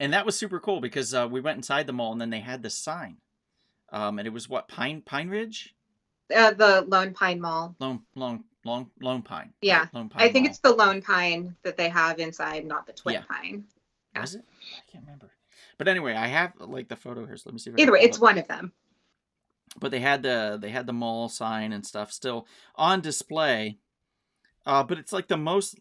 And that was super cool because we went inside the mall and then they had this sign. And it was what? Pine Ridge? The Lone Pine Mall. Lone Pine. Yeah. Right? Lone Pine I think Mall. it's the Lone Pine that they have inside, not the Twin Yeah. Pine. Was it? I can't remember. But anyway, I have like the photo here. So let me see. If I Either can way, pull it's it. one of them. But they had the mall sign and stuff still on display. But it's like the most.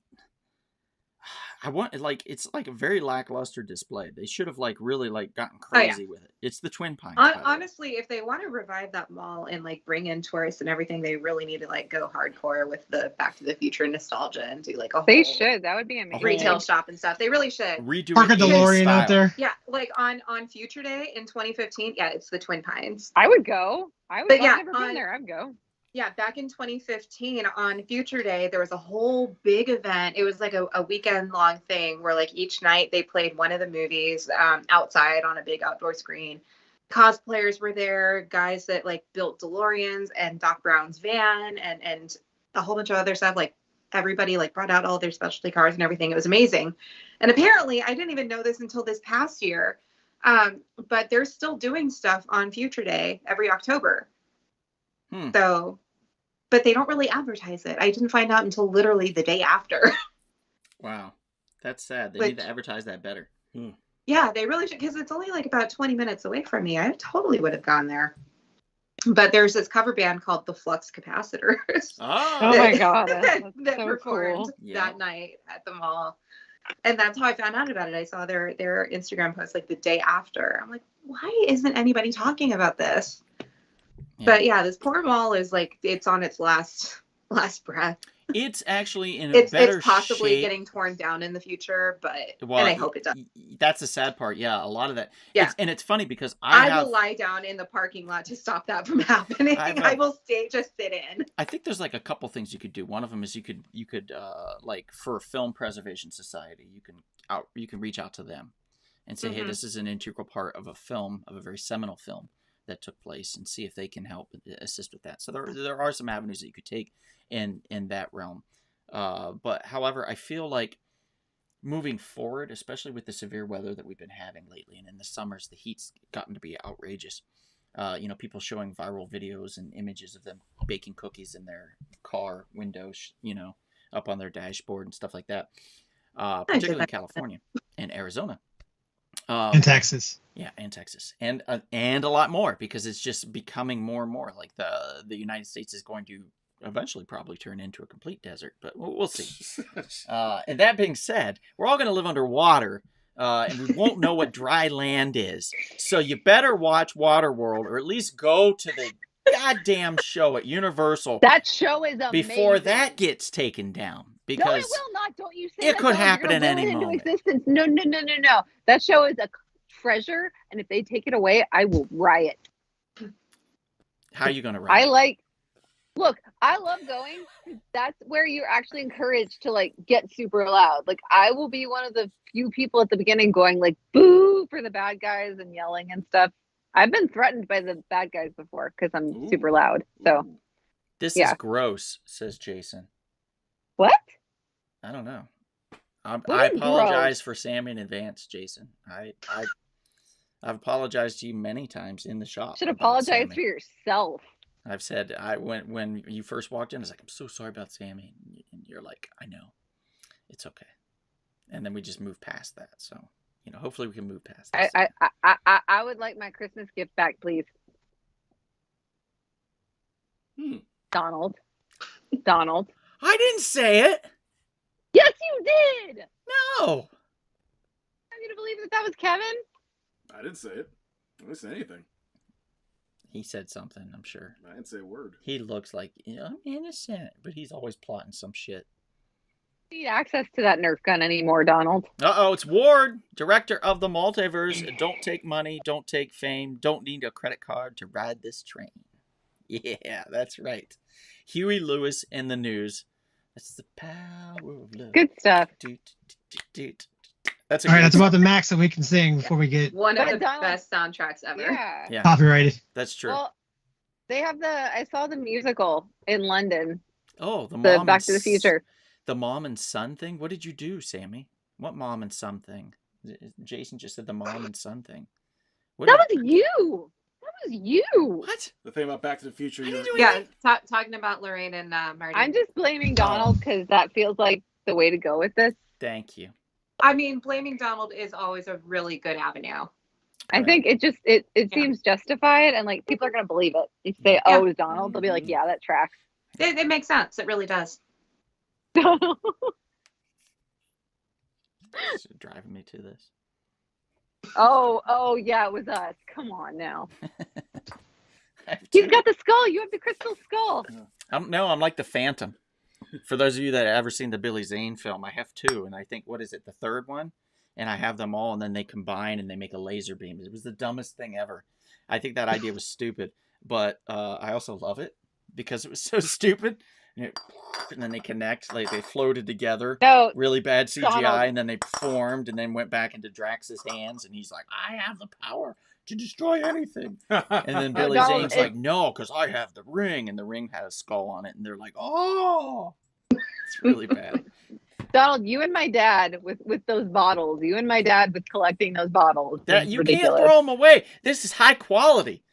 It's like a very lackluster display. They should have like really like gotten crazy with it. It's the Twin Pines. by the way. Honestly, if they want to revive that mall and like bring in tourists and everything, they really need to like go hardcore with the Back to the Future nostalgia and do like a They whole should. That would be amazing. retail shop and stuff. They really should. Redo Park a it in DeLorean style. out there. Yeah, like on Future Day in 2015. Yeah, it's the Twin Pines. I would go. I've But yeah, never been there. I'd go. Yeah, back in 2015 on Future Day, there was a whole big event. It was like a weekend long thing where like each night they played one of the movies outside on a big outdoor screen. Cosplayers were there, guys that like built DeLoreans and Doc Brown's van and a whole bunch of other stuff. Like everybody like brought out all their specialty cars and everything. It was amazing. And apparently I didn't even know this until this past year. But they're still doing stuff on Future Day every October. So, but they don't really advertise it. I didn't find out until literally the day after. Wow, that's sad. They Which- need to advertise that better. Yeah, they really should, because it's only like about 20 minutes away from me. I totally would have gone there. But there's this cover band called the Flux Capacitors. Oh my God, that's that so performed cool. Yeah. that night at the mall. And that's how I found out about it. I saw their Instagram post like the day after. I'm like, why isn't anybody talking about this? Yeah. But yeah, this poor mall is like it's on its last breath. It's actually in It's better possibly shape. getting torn down in the future, but Well, and I hope it does. That's the sad part. Yeah, a lot of that. Yeah. And it's funny because I have. will lie down in the parking lot to stop that from happening. I will just sit in. I think there's like a couple things you could do. One of them is you could like for Film Preservation Society, you can reach out to them and say, hey, this is an integral part of a very seminal film that took place, and see if they can help assist with that. So there are some avenues that you could take in that realm. But however, I feel like moving forward, especially with the severe weather that we've been having lately, and in the summers, the heat's gotten to be outrageous. People showing viral videos and images of them baking cookies in their car windows, up on their dashboard and stuff like that. Particularly in California and Arizona. And Texas. Yeah, and Texas. And a lot more, because it's just becoming more and more like the United States is going to eventually probably turn into a complete desert, but we'll see. And that being said, we're all going to live underwater, and we won't know what dry land is. So you better watch Waterworld, or at least go to the goddamn show at Universal. That show is amazing. Before that gets taken down. Because no, it will not. Don't you say it that. could No, happen you're at gonna any will it moment. into existence. No. That show is a treasure, and if they take it away, I will riot. How are you going to riot? I love going. That's where you're actually encouraged to like get super loud. Like I will be one of the few people at the beginning going like boo for the bad guys and yelling and stuff. I've been threatened by the bad guys before because I'm super loud. So this is gross, says Jason. What? I don't know. I apologize for Sammy in advance, Jason. I've apologized to you many times in the shop. You should apologize for yourself. I've said when you first walked in, I was like, I'm so sorry about Sammy, and you're like, I know, it's okay. And then we just moved past that. So hopefully we can move past this. I would like my Christmas gift back, please. Donald. I didn't say it. Yes, you did. No. I'm gonna believe that was Kevin. I didn't say it. I didn't say anything. He said something, I'm sure. I didn't say a word. He looks like I'm innocent, but he's always plotting some shit. You need access to that Nerf gun anymore, Donald. It's Ward, director of the multiverse. Don't take money, don't take fame, don't need a credit card to ride this train. Yeah, that's right. Huey Lewis in the news. That's the power of love. Good stuff. That's all right. That's about the max that we can sing before we get one of the best soundtracks ever. Yeah. Copyrighted. That's true. Well, they have I saw the musical in London. Oh, the Back to the Future. The mom and son thing. What did you do, Sammy? What mom and son thing? Jason just said the mom and son thing. That was you. What? The thing about Back to the Future. Talking about Lorraine and Marty. I'm just blaming Donald because that feels like the way to go with this. Thank you. I mean, blaming Donald is always a really good avenue. I think it seems justified, and like people are gonna believe it. If you say, "Oh, it's Donald," they'll be like, "Yeah, that tracks." It makes sense. It really does. Driving me to this. Oh yeah, it was us. Come on now. He's got the skull. You have the crystal skull. I'm like the Phantom. For those of you that have ever seen the Billy Zane film, I have two, and I think, what is it, the third one? And I have them all, and then they combine and they make a laser beam. It was the dumbest thing ever. I think that idea was stupid, but I also love it because it was so stupid. And then they connect, like they floated together. No, really bad CGI, Donald. and then they formed, and then went back into Drax's hands, and he's like, "I have the power to destroy anything." And then Billy Zane's like, "No, because I have the ring," and the ring had a skull on it, and they're like, "Oh." It's really bad. Donald, you and my dad with those bottles. You and my dad with collecting those bottles. That you ridiculous. can't throw them away. This is high quality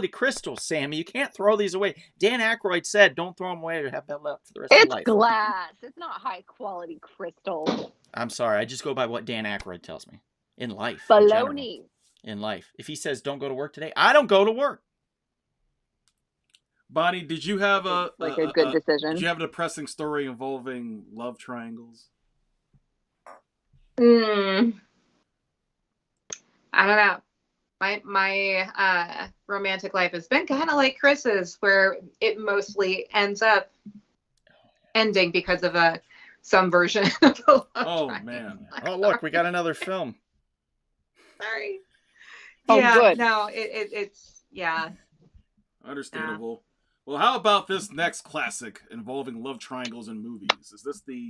crystals, Sammy. You can't throw these away. Dan Aykroyd said, "Don't throw them away. Have that left for the rest of your life." It's glass. It's not high quality crystal. I'm sorry. I just go by what Dan Aykroyd tells me in life. Baloney. In life, if he says don't go to work today, I don't go to work. Bonnie, did you have a good decision? Did you have a depressing story involving love triangles? I don't know. My romantic life has been kind of like Chris's, where it mostly ends up ending because of some version of a love Oh, triangle. man. Oh, look, we got another film. Sorry. Oh, yeah, good. no, it's yeah. Understandable. Well, how about this next classic involving love triangles in movies? Is this the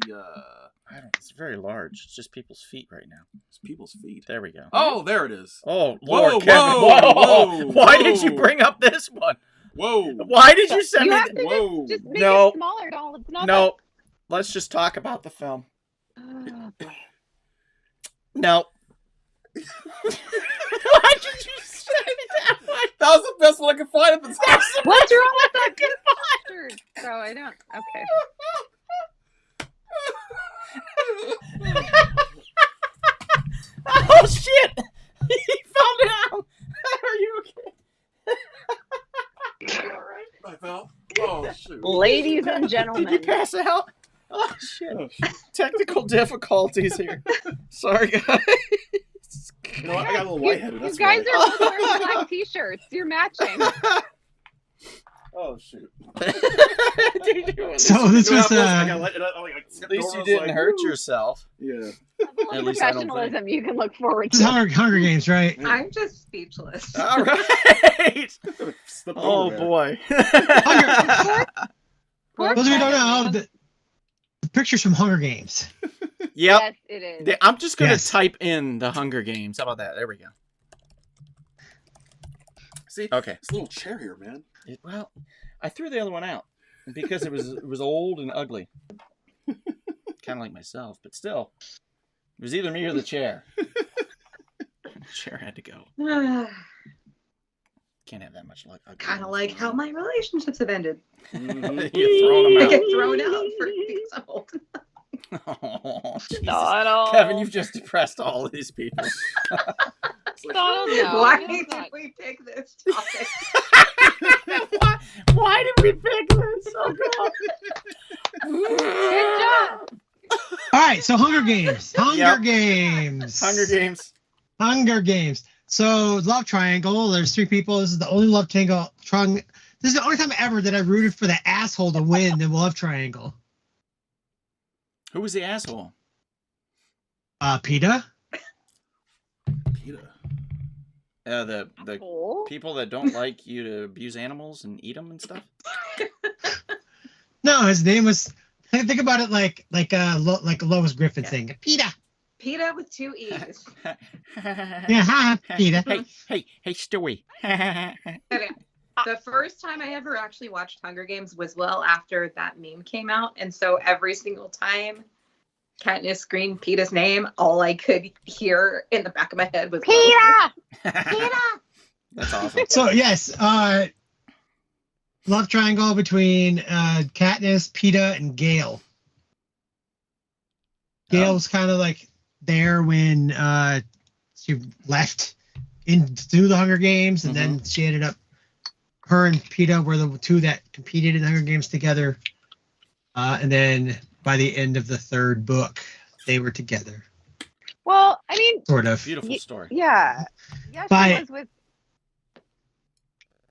I don't. It's very large. It's just people's feet right now. it's people's feet? There we go. Oh, there it is. Oh, Whoa, Lord, Kevin. whoa, whoa, Why did you whoa. bring up this one? Whoa. Why did you send You me? have to Whoa. just make No. it smaller, doll. It's not No. Let's just talk about the film. Oh, boy. No. Why did you send me that one? That was the best one I could find at the time. What's wrong with that good bastard? So I don't. Okay. Oh shit! He fell down. Are you okay? I fell. Oh, shoot. Ladies and Did you gentlemen. pass out? Oh shit! Oh, shoot. Technical difficulties here. Sorry, guys. You know what? I got a little lightheaded. You That's guys why. are both wearing black t-shirts. You're matching. Oh, shoot. So this You know was what I got light- At least you didn't hurt yourself. Yeah. At least I don't Professionalism you can look forward this is to. Hunger Games, right? I'm just speechless. All right. Slipped Oh over there. boy. Poor Those of you who don't know, Kevin. the pictures from Hunger Games. Yep. Yes, it is. I'm just gonna Yes. type in the Hunger Games. How about that? There we go. See, Okay. this little chair here, man. Well, I threw the other one out because it was old and ugly. Kind of like myself, but still, it was either me or the chair. The chair had to go. Can't have that much luck. Kind of like how my relationships have ended. Mhm. You've thrown them I out. get thrown out for because I'm old. Oh, Jesus. Donald. Kevin, you've just depressed all of these people. Donald, no. Why It's did not. we pick this topic? why did we pick this? Oh, God. Good job. All right, so Hunger Games. Hunger Yep. Games. Hunger Games. Hunger Games. So love triangle. There's three people. This is the only love triangle. This is the only time ever that I rooted for the asshole to win the love triangle. Who was the asshole? PETA. Peter. The Oh. people that don't like you to abuse animals and eat them and stuff. No, his name was. Think about it like a Lois Griffin thing. PETA. PETA with two E's. Yeah, ha, PETA. Hey, Stewie. The first time I ever actually watched Hunger Games was well after that meme came out. And so every single time Katniss screamed PETA's name, all I could hear in the back of my head was PETA! That's awesome. So yes, love triangle between Katniss, PETA, and Gale. Gale was kind of like there when she left into the Hunger Games, and then she ended up. Her and PETA were the two that competed in the Hunger Games together, and then by the end of the third book, they were together, Well, I mean, sort of. Beautiful story. yeah. Yeah, she Bye. was with.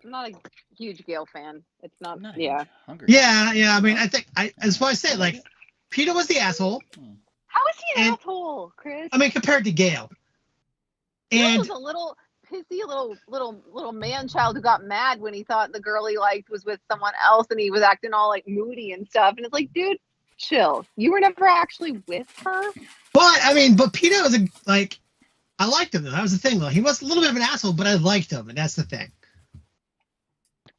I'm not a huge Gale fan. It's not. I'm not a Yeah. huge Hunger Yeah. I mean, I think as far as I said, like PETA was the asshole. How is he an And- asshole, Chris? I mean, compared to Gale, Gale and was a little pissy, little man child who got mad when he thought the girl he liked was with someone else, and he was acting all like moody and stuff. And it's like, dude, chill. You were never actually with her. but PETA was I liked him though. That was the thing though. He was a little bit of an asshole, but I liked him, and that's the thing.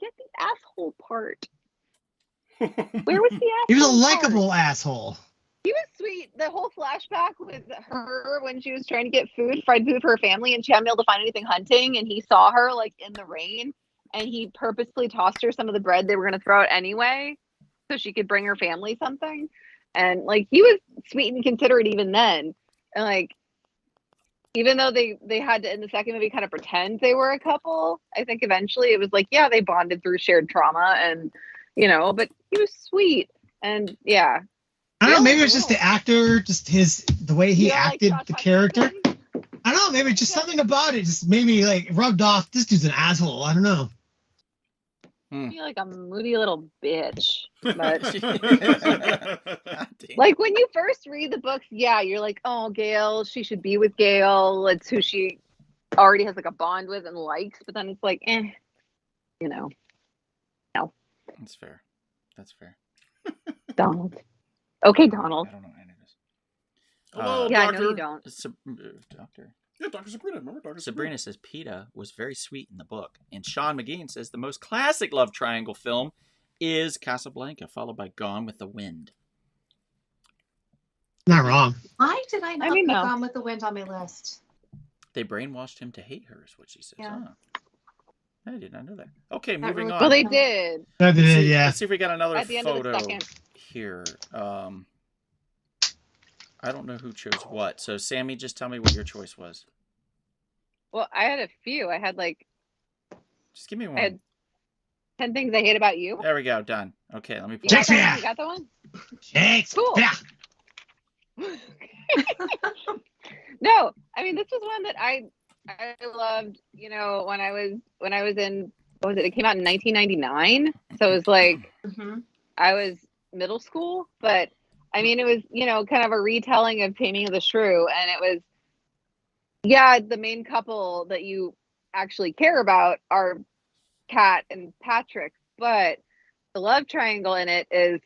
Get the asshole part. Where was the asshole? He was a part? likable asshole. He was sweet. The whole flashback with her when she was trying to get fried food for her family, and she hadn't been able to find anything hunting, and he saw her like in the rain, and he purposely tossed her some of the bread they were going to throw out anyway, so she could bring her family something. And like he was sweet and considerate even then, and like even though they had to in the second movie kind of pretend they were a couple, I think eventually it was like, yeah, they bonded through shared trauma, and but he was sweet, and yeah. I don't know. Gale Maybe it was was just cool. the actor, just the way he You don't like acted Josh the character. Hutcherson? I don't know, maybe just something about it just made me like rubbed off. This dude's an asshole. I don't know. You're like a moody little bitch. But God damn. like when you first read the books, yeah, you're like, oh, Gale, she should be with Gale. It's who she already has like a bond with and likes. But then it's like, you know, That's fair. That's fair. Donald. Okay, Donald. I don't know any of this. Hello, Yeah, doctor. I know you don't. Doctor. Yeah, Dr. Sabrina. Remember Dr. Sabrina says PETA was very sweet in the book. And Sean McGean says the most classic love triangle film is Casablanca, followed by Gone with the Wind. Not wrong. Why did I not I mean, put no. Gone with the Wind on my list? They brainwashed him to hate her, is what she says. Yeah. Huh. I did not know that. Okay, That moving really- on. Well, they did That Let's did, see, yeah. let's see if we got another at the end of the photo second. here. I don't know who chose what. So, Sammy, just tell me what your choice was. Well, I had a few. I had like Just give me one. I had 10 things I hate about you. There we go. Done. Okay, let me pull You got Shakespeare. that one? You got that one? Thanks. Cool. Yeah. No, I mean this was one that I loved. You know, when I was in, what was it? It came out in 1999, so it was like Mm-hmm. I was middle school. But I mean, it was, you know, kind of a retelling of Taming of the Shrew, and it was, yeah, the main couple that you actually care about are Kat and Patrick, but the love triangle in it is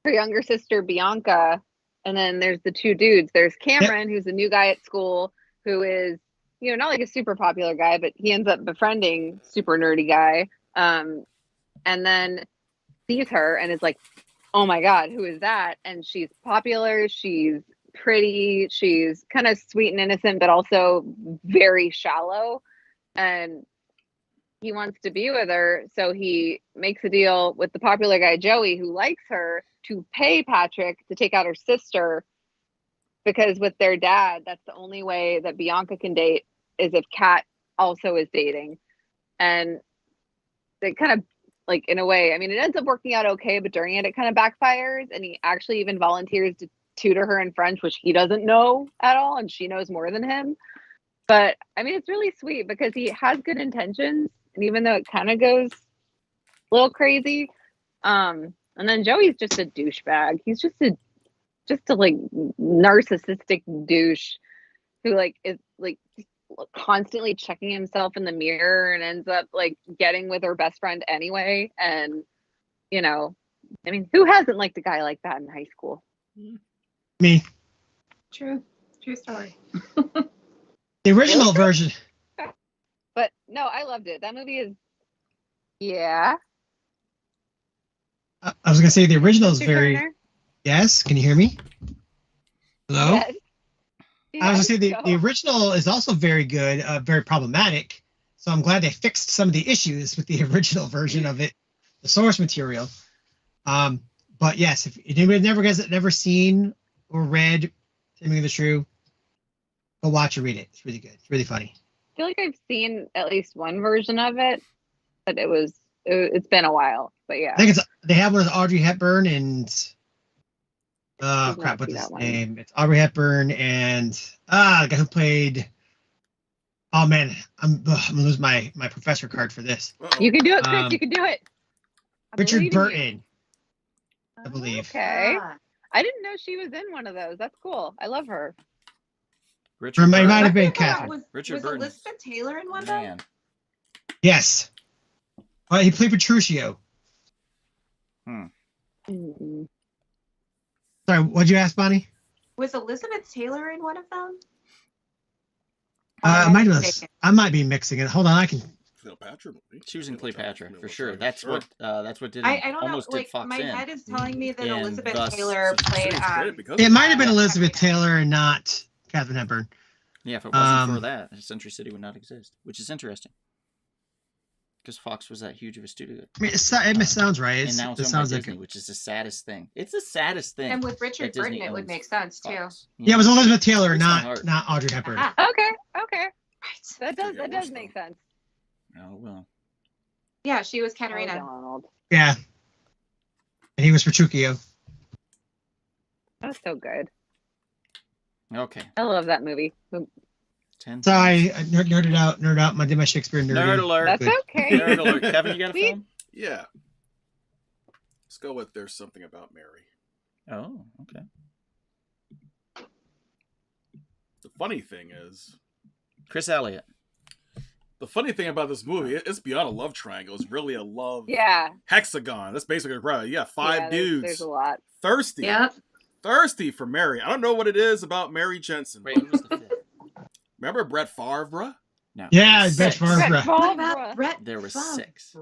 her younger sister Bianca. And then there's the two dudes. There's Cameron, who's a new guy at school, who is, you know, not like a super popular guy, but he ends up befriending super nerdy guy. And then sees her and is like, oh my God, who is that? And she's popular. She's pretty. She's kind of sweet and innocent, but also very shallow. And he wants to be with her. So he makes a deal with the popular guy, Joey, who likes her, to pay Patrick to take out her sister, because with their dad, that's the only way that Bianca can date is if Kat also is dating. And they kind of, like, in a way, I mean, it ends up working out okay, but during it kind of backfires, and he actually even volunteers to tutor her in French, which he doesn't know at all, and she knows more than him. But I mean, it's really sweet because he has good intentions, and even though it kind of goes a little crazy, and then Joey's just a douchebag. He's just a like narcissistic douche who like is like just constantly checking himself in the mirror and ends up like getting with her best friend anyway. And you know, I mean, who hasn't liked a guy like that in high school? Me. True story. The original version. But no, I loved it. That movie is, yeah. I was gonna say the original is Mr. very. Turner? Yes. Can you hear me? Hello. Yes. I was gonna say the Yes, original is also very good, very problematic. So I'm glad they fixed some of the issues with the original version of it, the source material. But yes, if anybody never seen or read Taming of the Shrew, go watch or read it. It's really good. It's really funny. I feel like I've seen at least one version of it, but it's been a while. But yeah. I think they have one with Audrey Hepburn and Did not crap, what's see his that one. name? It's Audrey Hepburn and the guy who played. Oh man, I'm gonna lose my professor card for this. Uh-oh. You can do it, Chris. Um, You can do it. I Richard believe in you. Burton, I believe. Okay. Ah. I didn't know she was in one of those. That's cool. I love her. Richard Or it might Burton. have been I thought Catherine. Was Richard Burton. Elizabeth Taylor in one of them? Man. Yes. He played Petruchio. Mm-mm. Sorry, what'd you ask, Bonnie? Was Elizabeth Taylor in one of them? I might be mixing it. Hold on, I can. Cleopatra movie. She was in Cleopatra, for Cleopatra, sure. That's sure. what did I don't know. almost did Like Fox my in. head is telling me that And Elizabeth thus- Taylor played. Series great because It of might have been Yeah. Elizabeth Taylor and not Catherine Hepburn. Yeah, if it wasn't for Um, that, Century City would not exist, which is interesting. Because Fox was that huge of a studio. I mean, it sounds right. And now It it's owned by sounds like Disney, which is the saddest thing. It's the saddest thing. And with Richard that Disney Burton, it would owns make sense too. Fox. yeah, it was Elizabeth Taylor, Breaks my not heart. not Audrey Hepburn. Ah, Okay. right. That Could get does worse, make though. sense. Oh, well. Yeah, she was Oh, Katerina. Donald. Yeah, and he was Petruchio. That's so good. Okay. I love that movie. 10. Sorry, I nerded out. I did my Shakespeare nerding. Nerd alert. That's Good. okay. Nerd alert. Kevin, you got a We- film? Yeah. Let's go with There's Something About Mary. Oh, okay. The funny thing is, Chris Elliott. the funny thing about this movie, it's beyond a love triangle. It's really a love Yeah. hexagon. That's basically right. Yeah, five Yeah, dudes There's a lot. thirsty, Yeah. thirsty for Mary. I don't know what it is about Mary Jensen. Wait, who was the fifth? Remember Brett Favre, bruh? No. Yeah, there Brett was six. Favre. Brett What about Favre. Brett? There were Favre? 6.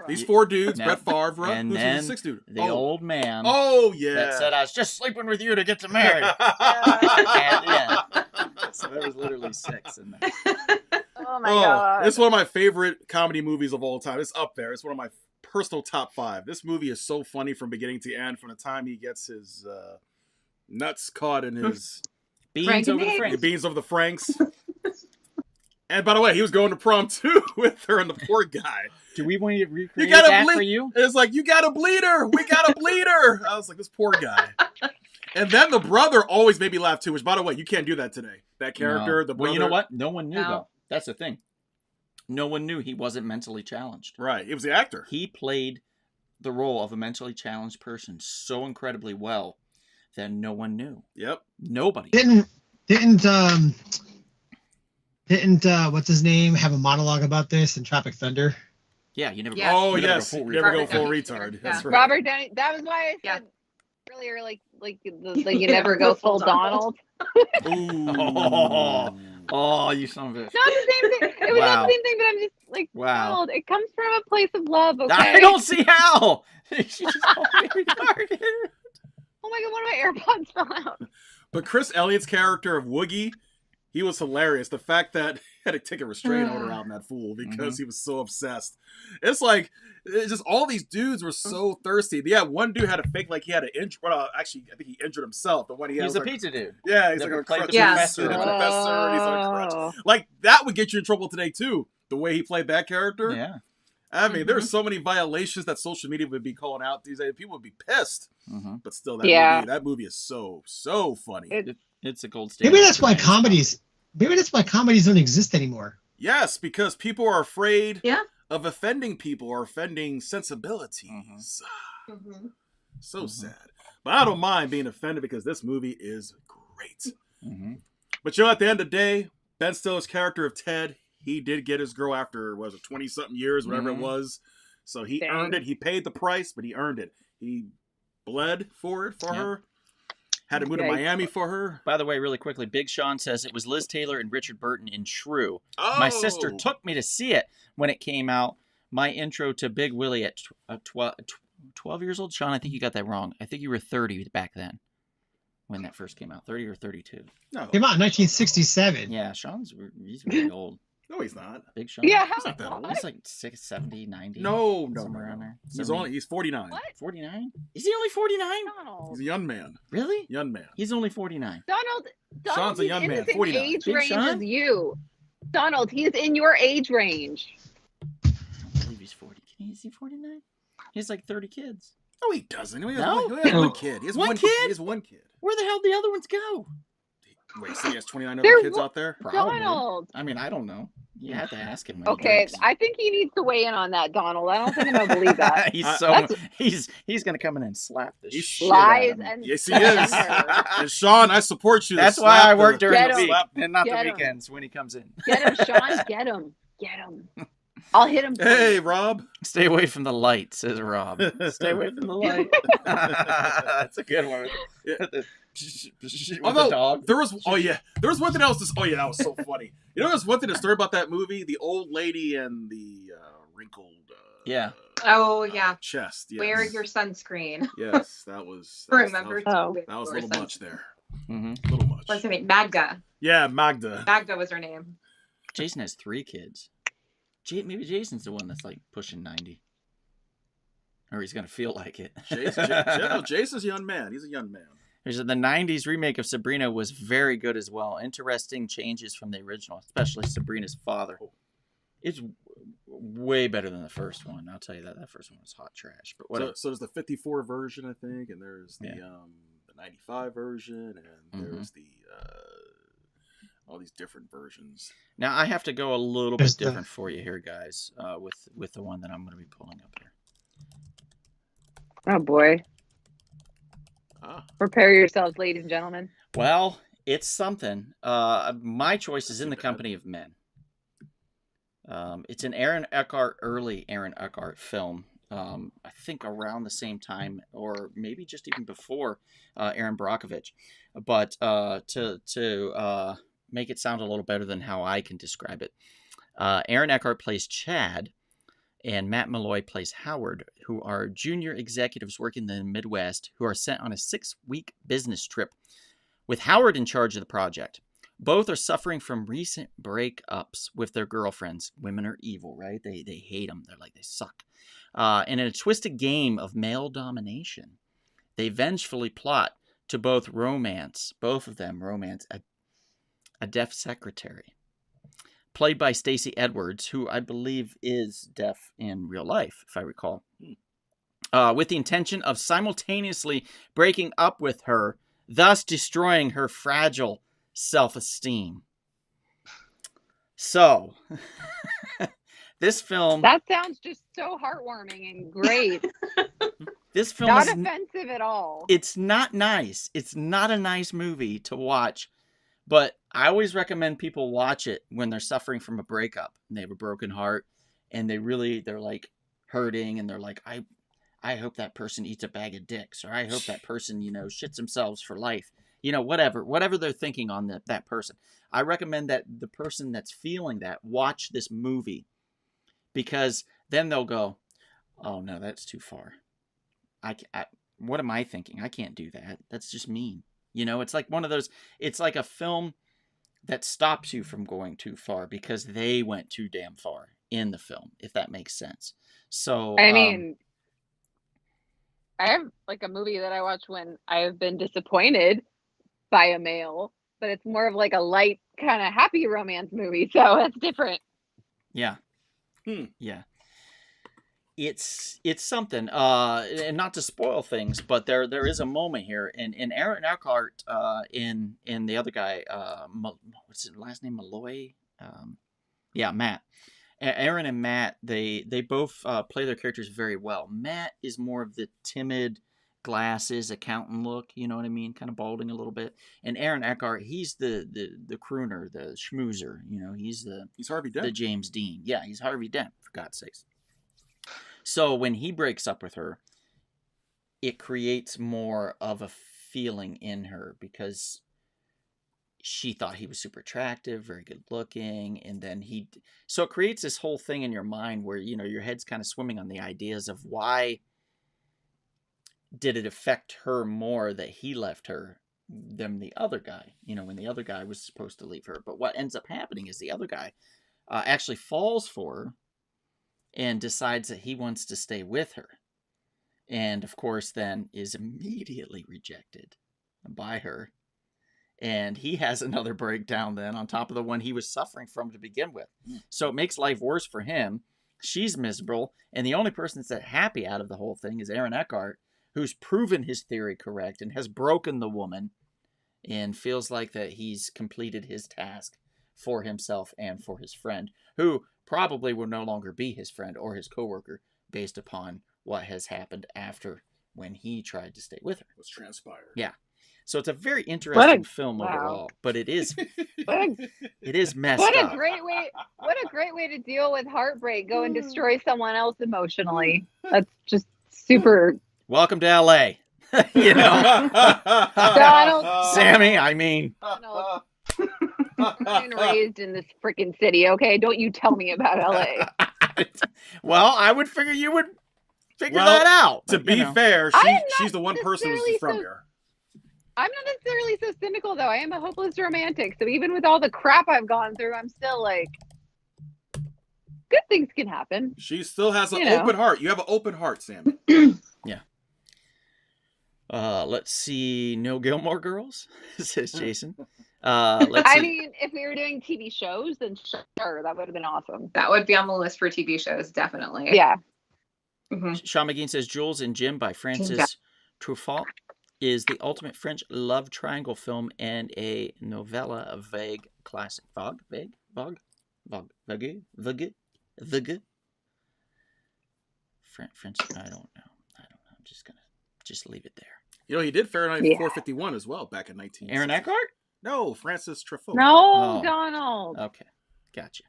These 4 dudes, No. Brett Favre, And who's then the 6th dude? The old man Oh yeah. that said, I was just sleeping with you to get to Mary. Yeah. So there was literally 6 in there. Oh my god. It's one of my favorite comedy movies of all time. It's up there. It's one of my personal top 5. This movie is so funny from beginning to end. From the time he gets his nuts caught in his Beans Frank over and the Eggs. Franks. beans over the Franks. And by the way, he was going to prom too with her and the poor guy. Do we want to recreate gotta that bleed- for you? It's like, you got a bleeder. We got a bleeder. I was like, this poor guy. And then the brother always made me laugh too, which, by the way, you can't do that today. That character, No. the brother. Well, you know what? No one knew, No. though. That's the thing. No one knew he wasn't mentally challenged. Right. It was the actor. He played the role of a mentally challenged person so incredibly well that no one knew. Yep. Nobody. Didn't what's his name have a monologue about this in Tropic Thunder? Yeah, you never. Yeah. Oh, you never yes. go full You never go retard. full Robert retard. Downey That's Jr. right. Robert Downey. That was why I Yeah. said earlier, like you never go full Donald. Ooh. Oh, you son of a. Not the same thing. It was Wow. not the same thing, but I'm just like Wow. Donald. It comes from a place of love. Okay. I don't see how. She just called me retarded. Oh my god, one of my AirPods fell out. But Chris Elliott's character of Woogie, he was hilarious. The fact that he had to take a restraining order out on that fool because he was so obsessed. It's like, it's just all these dudes were so thirsty. Yeah, one dude had a fake, like he had an injury. Well, actually, I think he injured himself. The one he had He's was a like, pizza dude. yeah, he's That like a played crutch. the Yeah. professor. The professor, and he's on a crutch. Like, that would get you in trouble today, too. The way he played that character. Yeah. I mean, there's so many violations that social media would be calling out these days. People would be pissed. Mm-hmm. But still, that Yeah. movie is so funny. It's a gold standard. Maybe that's why comedies don't exist anymore. Yes, because people are afraid Yeah. of offending people or offending sensibilities. Mhm. So Mhm. sad. But I don't mind being offended because this movie is great. Mm-hmm. But you know, at the end of the day, Ben Stiller's character of Ted, he did get his girl after, what was it, 20-something years, whatever Mhm. it was. So he Dang. earned it. He paid the price, but he earned it. He bled for it for Yeah. her. Had to move to Yikes. Miami for her. By the way, really quickly, Big Sean says it was Liz Taylor and Richard Burton in True. Oh! My sister took me to see it when it came out. My intro to Big Willie at 12 years old. Sean, I think you got that wrong. I think you were 30 back then when that first came out. 30 or 32. No. Came out in 1967. Yeah, he's really old. No, he's not. Big Sean. Yeah, He's not that old. He's like 70, 90. No. Somewhere around there. He's 49. What? 49? Is he only 49? Donald. He's a young man. Really? Young man. He's only 49. Donald. Sean's a he's young in man, the same 49. age Big range Sean? as you. Donald, he's in your age range. I don't believe he's 40. Is he 49? He has like 30 kids. No, he doesn't. He has, No? he has one kid. He has One one kid? He has one kid. Where the hell did the other ones go? Wait, so he has 29 There other kids wa- out there? Probably. Donald. I mean, I don't know. You have to ask him. When Okay, He drinks. I think he needs to weigh in on that, Donald. I don't think I'm gonna believe that. he's I- so That's- he's gonna come in and slap the He's shit Lies out of him. and Yes, he is. And Sean, I support you. That's why I work during Get the him. week and not the Get him. weekends when he comes in. Get him, Sean. Get him. Get him. I'll hit him. for Hey, you. Rob. Stay away from the light, says Rob. Stay away from the light. That's a good one. Yeah. With Although the dog. there was, there was one thing else. That was so funny. You know, there's one thing to story about that movie: the old lady and the wrinkled, Yeah. Oh yeah. chest. Yes. Wear your sunscreen. Yes, that was. Remember that Oh. was, that was a little much there. hmm A little much. What's her name? Magda. Yeah, Magda. Magda was her name. Jason has 3 kids. Maybe Jason's the one that's like pushing 90. Or he's going to feel like it. Jason's a young man. He's a young man. There's the 90s remake of Sabrina was very good as well. Interesting changes from the original, especially Sabrina's father. It's way better than the first one. I'll tell you that. That first one was hot trash. But whatever. So there's the 54 version, I think, and there's the Yeah. the 95 version, and Mhm. there's the All these different versions. Now I have to go a little There's bit different for you here, guys, with the one that I'm going to be pulling up here. Oh boy. Ah. Prepare yourselves, ladies and gentlemen. Well, it's something. My choice is In the Company of Men. It's an early Aaron Eckhart film. I think around the same time, or maybe just even before Aaron Brockovich. But to make it sound a little better than how I can describe it, Aaron Eckhart plays Chad, and Matt Malloy plays Howard, who are junior executives working in the Midwest who are sent on a 6-week business trip with Howard in charge of the project. Both are suffering from recent breakups with their girlfriends. Women are evil, right? They hate them. They're like, they suck. And in a twisted game of male domination, they vengefully plot to both of them romance a deaf secretary, played by Stacey Edwards, who I believe is deaf in real life, if I recall, with the intention of simultaneously breaking up with her, thus destroying her fragile self-esteem. So, this film... That sounds just so heartwarming and great. This film Not is offensive at all. It's not nice. It's not a nice movie to watch, but I always recommend people watch it when they're suffering from a breakup and they have a broken heart and they're like hurting and they're like, I hope that person eats a bag of dicks, or I hope that person, shits themselves for life. Whatever they're thinking on that person. I recommend that the person that's feeling that watch this movie, because then they'll go, oh no, that's too far. What am I thinking? I can't do that. That's just mean. It's like one of those, it's like a film that stops you from going too far because they went too damn far in the film, if that makes sense. So, I mean, I have like a movie that I watch when I have been disappointed by a male, but it's more of like a light kind of happy romance movie. So that's different. Yeah. Yeah. It's something, and not to spoil things, but there is a moment here, and Aaron Eckhart, in the other guy, what's his last name, Malloy? Yeah, Matt. Aaron and Matt, they both play their characters very well. Matt is more of the timid, glasses, accountant look, you know what I mean, kind of balding a little bit. And Aaron Eckhart, he's the crooner, the schmoozer, he's Harvey Dent. The James Dean. Yeah, he's Harvey Dent, for God's sakes. So when he breaks up with her, it creates more of a feeling in her because she thought he was super attractive, very good looking, and then so it creates this whole thing in your mind where, your head's kind of swimming on the ideas of why did it affect her more that he left her than the other guy, when the other guy was supposed to leave her. But what ends up happening is the other guy actually falls for her and decides that he wants to stay with her. And, of course, then is immediately rejected by her. And he has another breakdown then on top of the one he was suffering from to begin with. So it makes life worse for him. She's miserable. And the only person that's happy out of the whole thing is Aaron Eckhart, who's proven his theory correct and has broken the woman and feels like that he's completed his task for himself and for his friend, who probably will no longer be his friend or his coworker based upon what has happened after when he tried to stay with her. What's transpired. Yeah. So it's a very interesting film wow. overall, but it is What it is messed a up. great way to deal with heartbreak. Go and destroy someone else emotionally. That's just super. Welcome to LA. Donald Sammy, I mean. Donald. Born and raised in this freaking city, okay? Don't you tell me about LA. Well, I would figure you would figure that out. To be fair, she's the one person who's from here. I'm not necessarily so cynical, though. I am a hopeless romantic. So even with all the crap I've gone through, I'm still like, good things can happen. She still has an open heart. You have an open heart, Sam. Yeah. Let's see. No Gilmore Girls, says Jason. I mean, if we were doing TV shows, then sure, that would have been awesome. That would be on the list for TV shows, definitely. Yeah. Mm-hmm. Sean McGean says Jules and Jim by Francis Truffaut is the ultimate French love triangle film and a novella vague classic. Vog. French. I don't know. I'm just gonna leave it there. You know, he did Fahrenheit Yeah. 451 as well back in 1960. Aaron Eckhart? No, Francis Truffaut. No, Oh. Donald. Okay, gotcha.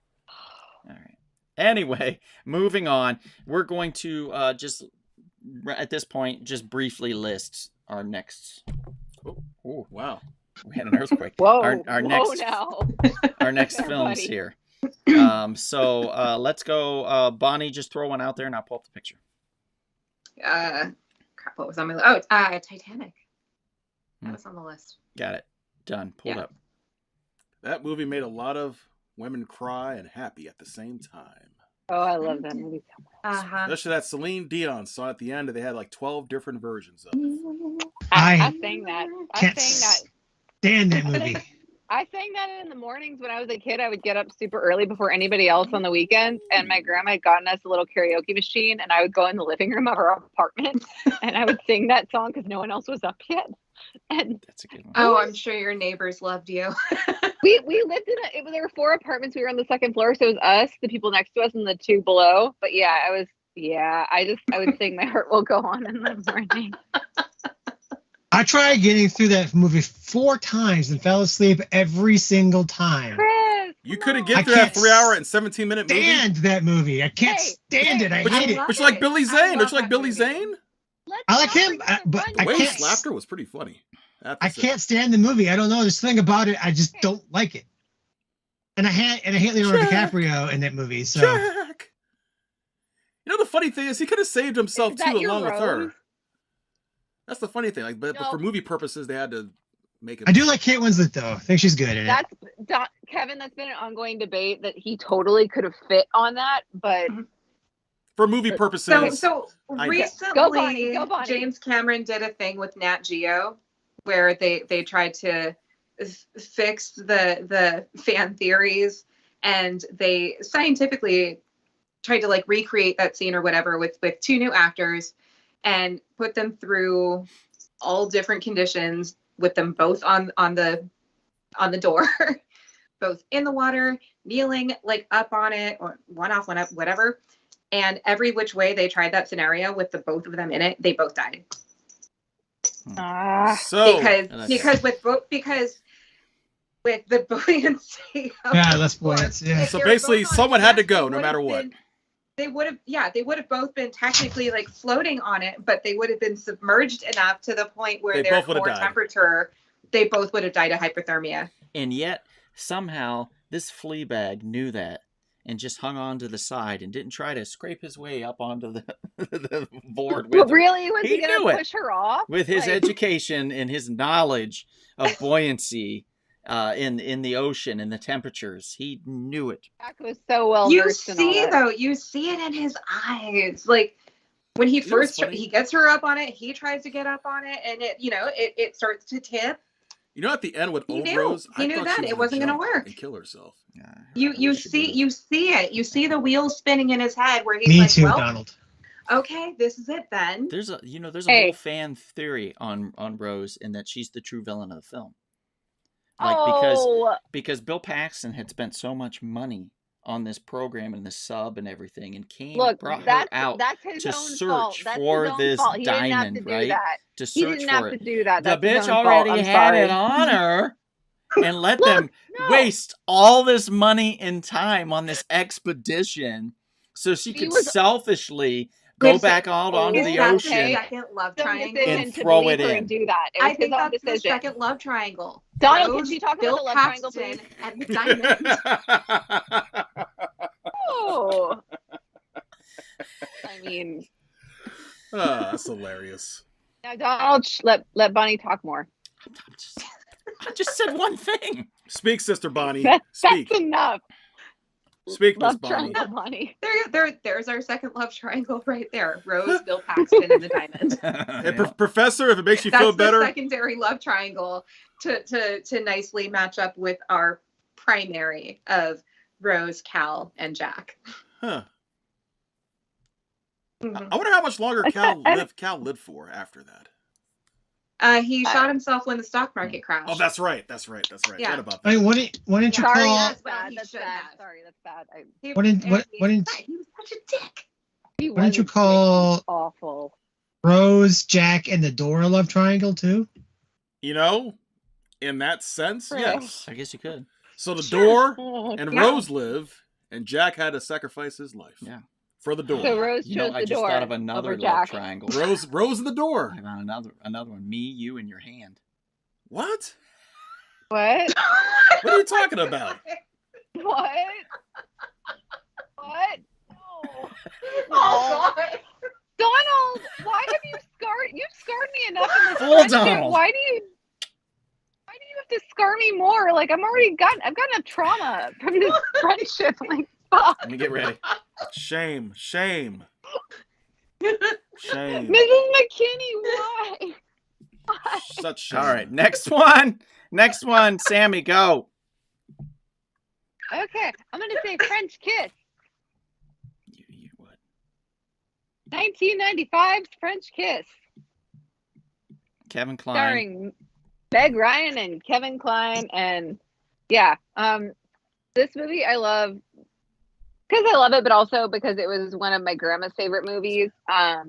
All right. Anyway, moving on. We're going to just at this point just briefly list our next. Oh, Wow. we had an earthquake. Whoa. Our Whoa next now. our next films Buddy. here. So let's go. Bonnie, just throw one out there and I'll pull up the picture. Crap, what was on my list? Oh, Titanic. That was on the list. Got it. Done. Pulled Yeah. up. That movie made a lot of women cry and happy at the same time. Oh, I love that movie so much. Especially that Celine Dion song at the end. They had like 12 different versions of it. I sang that. I Can't sang that. stand that movie. I sang that in the mornings when I was a kid. I would get up super early before anybody else on the weekends, and my grandma had gotten us a little karaoke machine, and I would go in the living room of our apartment, and I would sing that song because no one else was up yet. And That's a good one. Oh, I'm sure your neighbors loved you. we lived in there were 4 apartments. We were on the 2nd floor, so it was us, the people next to us, and the 2 below. But yeah, I would sing "My Heart Will Go On" in the morning. I tried getting through that movie 4 times and fell asleep every single time. Chris, You come couldn't on. get I through that can't 3-hour and 17-minute movie? Stand that movie. I can't Hey, stand it. I But hate you, it. but you like Billy I Zane? Don't you like love Billy that movie. Zane? Let's I like not him, bring up but Run I Wayne can't- Slapter was pretty funny. I can't stand the movie. I don't know. There's something about it. I just don't like it. And I hate Leonardo Jack. DiCaprio in that movie. So Jack. You know the funny thing is he could have saved himself Is that too your along with her. Rose? That's the funny thing. Like, but No. for movie purposes, they had to make it. I do like Kate Winslet though. I think she's good in it. Kevin. That's been an ongoing debate that he totally could have fit on that, but For movie purposes. So I- recently, Go Bonnie, go Bonnie. James Cameron did a thing with Nat Geo where they tried to fix the fan theories, and they scientifically tried to like recreate that scene or whatever with 2 new actors and put them through all different conditions with them both on the door, both in the water, kneeling like up on it, or one off, one up, whatever. And every which way they tried that scenario with the both of them in it, they both died. So Because with the buoyancy of Yeah, the less floor, buoyance, yeah. if So they were basically both on someone it, had to yes, go they no would matter have what. been- they would have both been technically like floating on it, but they would have been submerged enough to the point where They their both would have core died. temperature, they both would have died of hypothermia. And yet, somehow, this flea bag knew that and just hung on to the side and didn't try to scrape his way up onto the, the board but with her. really, was He he, gonna knew it. push her off? With his Like, education and his knowledge of buoyancy in the ocean and the temperatures, he knew it. Jack was so well You versed in all see that. though, you see it in his eyes. Like when he You know what's first funny? he gets her up on it, he tries to get up on it, and it starts to tip. You know, at the end with He Old knew. Rose, He I knew thought that. she was It wasn't gonna jump work. and kill herself. You see it. You see the wheels spinning in his head where he's Me like, too, well, Donald. okay, this is it then. There's a Hey. whole fan theory on Rose in that she's the true villain of the film. Like because Bill Paxton had spent so much money on this program and the sub and everything, and brought her out that's his to own fault. search That's for his own this fault. He didn't have diamond, to do right? that. to He search didn't for have it. to do that. The That's his bitch own already fault. I'm had sorry. it on her and let Look, them no. waste all this money and time on this expedition so she She could was- selfishly go Listen, back out onto Is the that ocean. the second love His own triangle? decision And to throw believe it her in. and do that. It was I his think own that's the decision. second love triangle. Donald, Rose, can she talk Bill about the love triangle, Paxton, please? and the diamond. Oh. I mean, That's hilarious. now Donald, let Bonnie talk more. I just said one thing. Speak, Sister Bonnie. That's Speak. enough. Speak, Miss Love Bonnie. triangle, Bonnie. There's our second love triangle right there. Rose, Bill Paxton, and the diamond. Hey, Professor, if it makes you That's feel better. the secondary love triangle to nicely match up with our primary of Rose, Cal, and Jack. Huh. Mhm. I wonder how much longer Cal lived for after that. He shot himself when the stock market crashed. Oh, that's right. Yeah. Right about I that. mean, why didn't you Sorry, call? that's Well, bad. he That's should bad. have. Sorry, that's bad. He, Why didn't- what- he- why didn't- he was such a dick. He Why didn't you was a dick. call- He was awful? Rose, Jack, and the Dora love triangle too. You know, in that sense, Right. yes. I guess you could. So the Sure. door and Yeah. Rose live, and Jack had to sacrifice his life. Yeah. For the door. So Rose You know, chose I the just door thought of another over love Jack. triangle. Rose in the door. I found another one. Me, you, and your hand. What? What? What are you talking about? What? What? No. Oh God. Donald, why have you scarred? You've scarred me enough in this Full friendship. Donald. Why do you have to scar me more? Like I've got enough trauma from this friendship. Like fuck. Let me get ready. Shame. Mrs. McKinney, why? Why? Such shame. All right, next one. Sammy, go. Okay, I'm gonna say French Kiss. You what? 1995's French Kiss, Kevin Kline. starring Meg Ryan and Kevin Kline, and yeah, this movie I love because I love it, but also because it was one of my grandma's favorite movies. But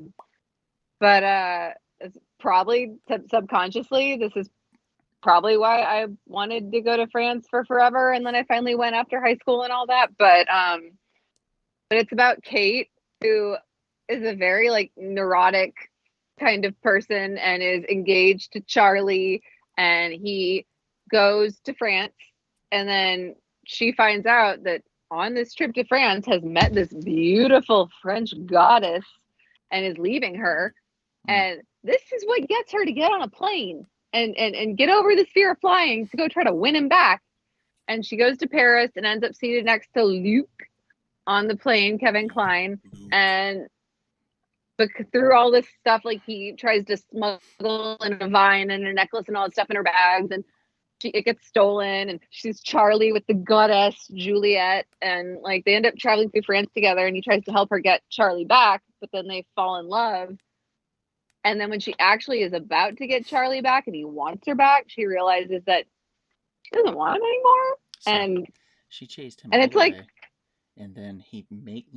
it's probably subconsciously, this is probably why I wanted to go to France for forever, and then I finally went after high school and all that. But it's about Kate, who is a very like neurotic kind of person and is engaged to Charlie, and he goes to France, and then she finds out that on this trip to France has met this beautiful French goddess and is leaving her. And this is what gets her to get on a plane and get over the fear of flying to go try to win him back. And she goes to Paris and ends up seated next to Luc on the plane, Kevin Kline. And through all this stuff, like he tries to smuggle in a vine and a necklace and all that stuff in her bags, and it gets stolen, and she's Charlie with the goddess Juliet, and like they end up traveling through France together, and he tries to help her get Charlie back, but then they fall in love. And then when she actually is about to get Charlie back and he wants her back, she realizes that she doesn't want him anymore. So And she chased him. and all it's the like- way, and then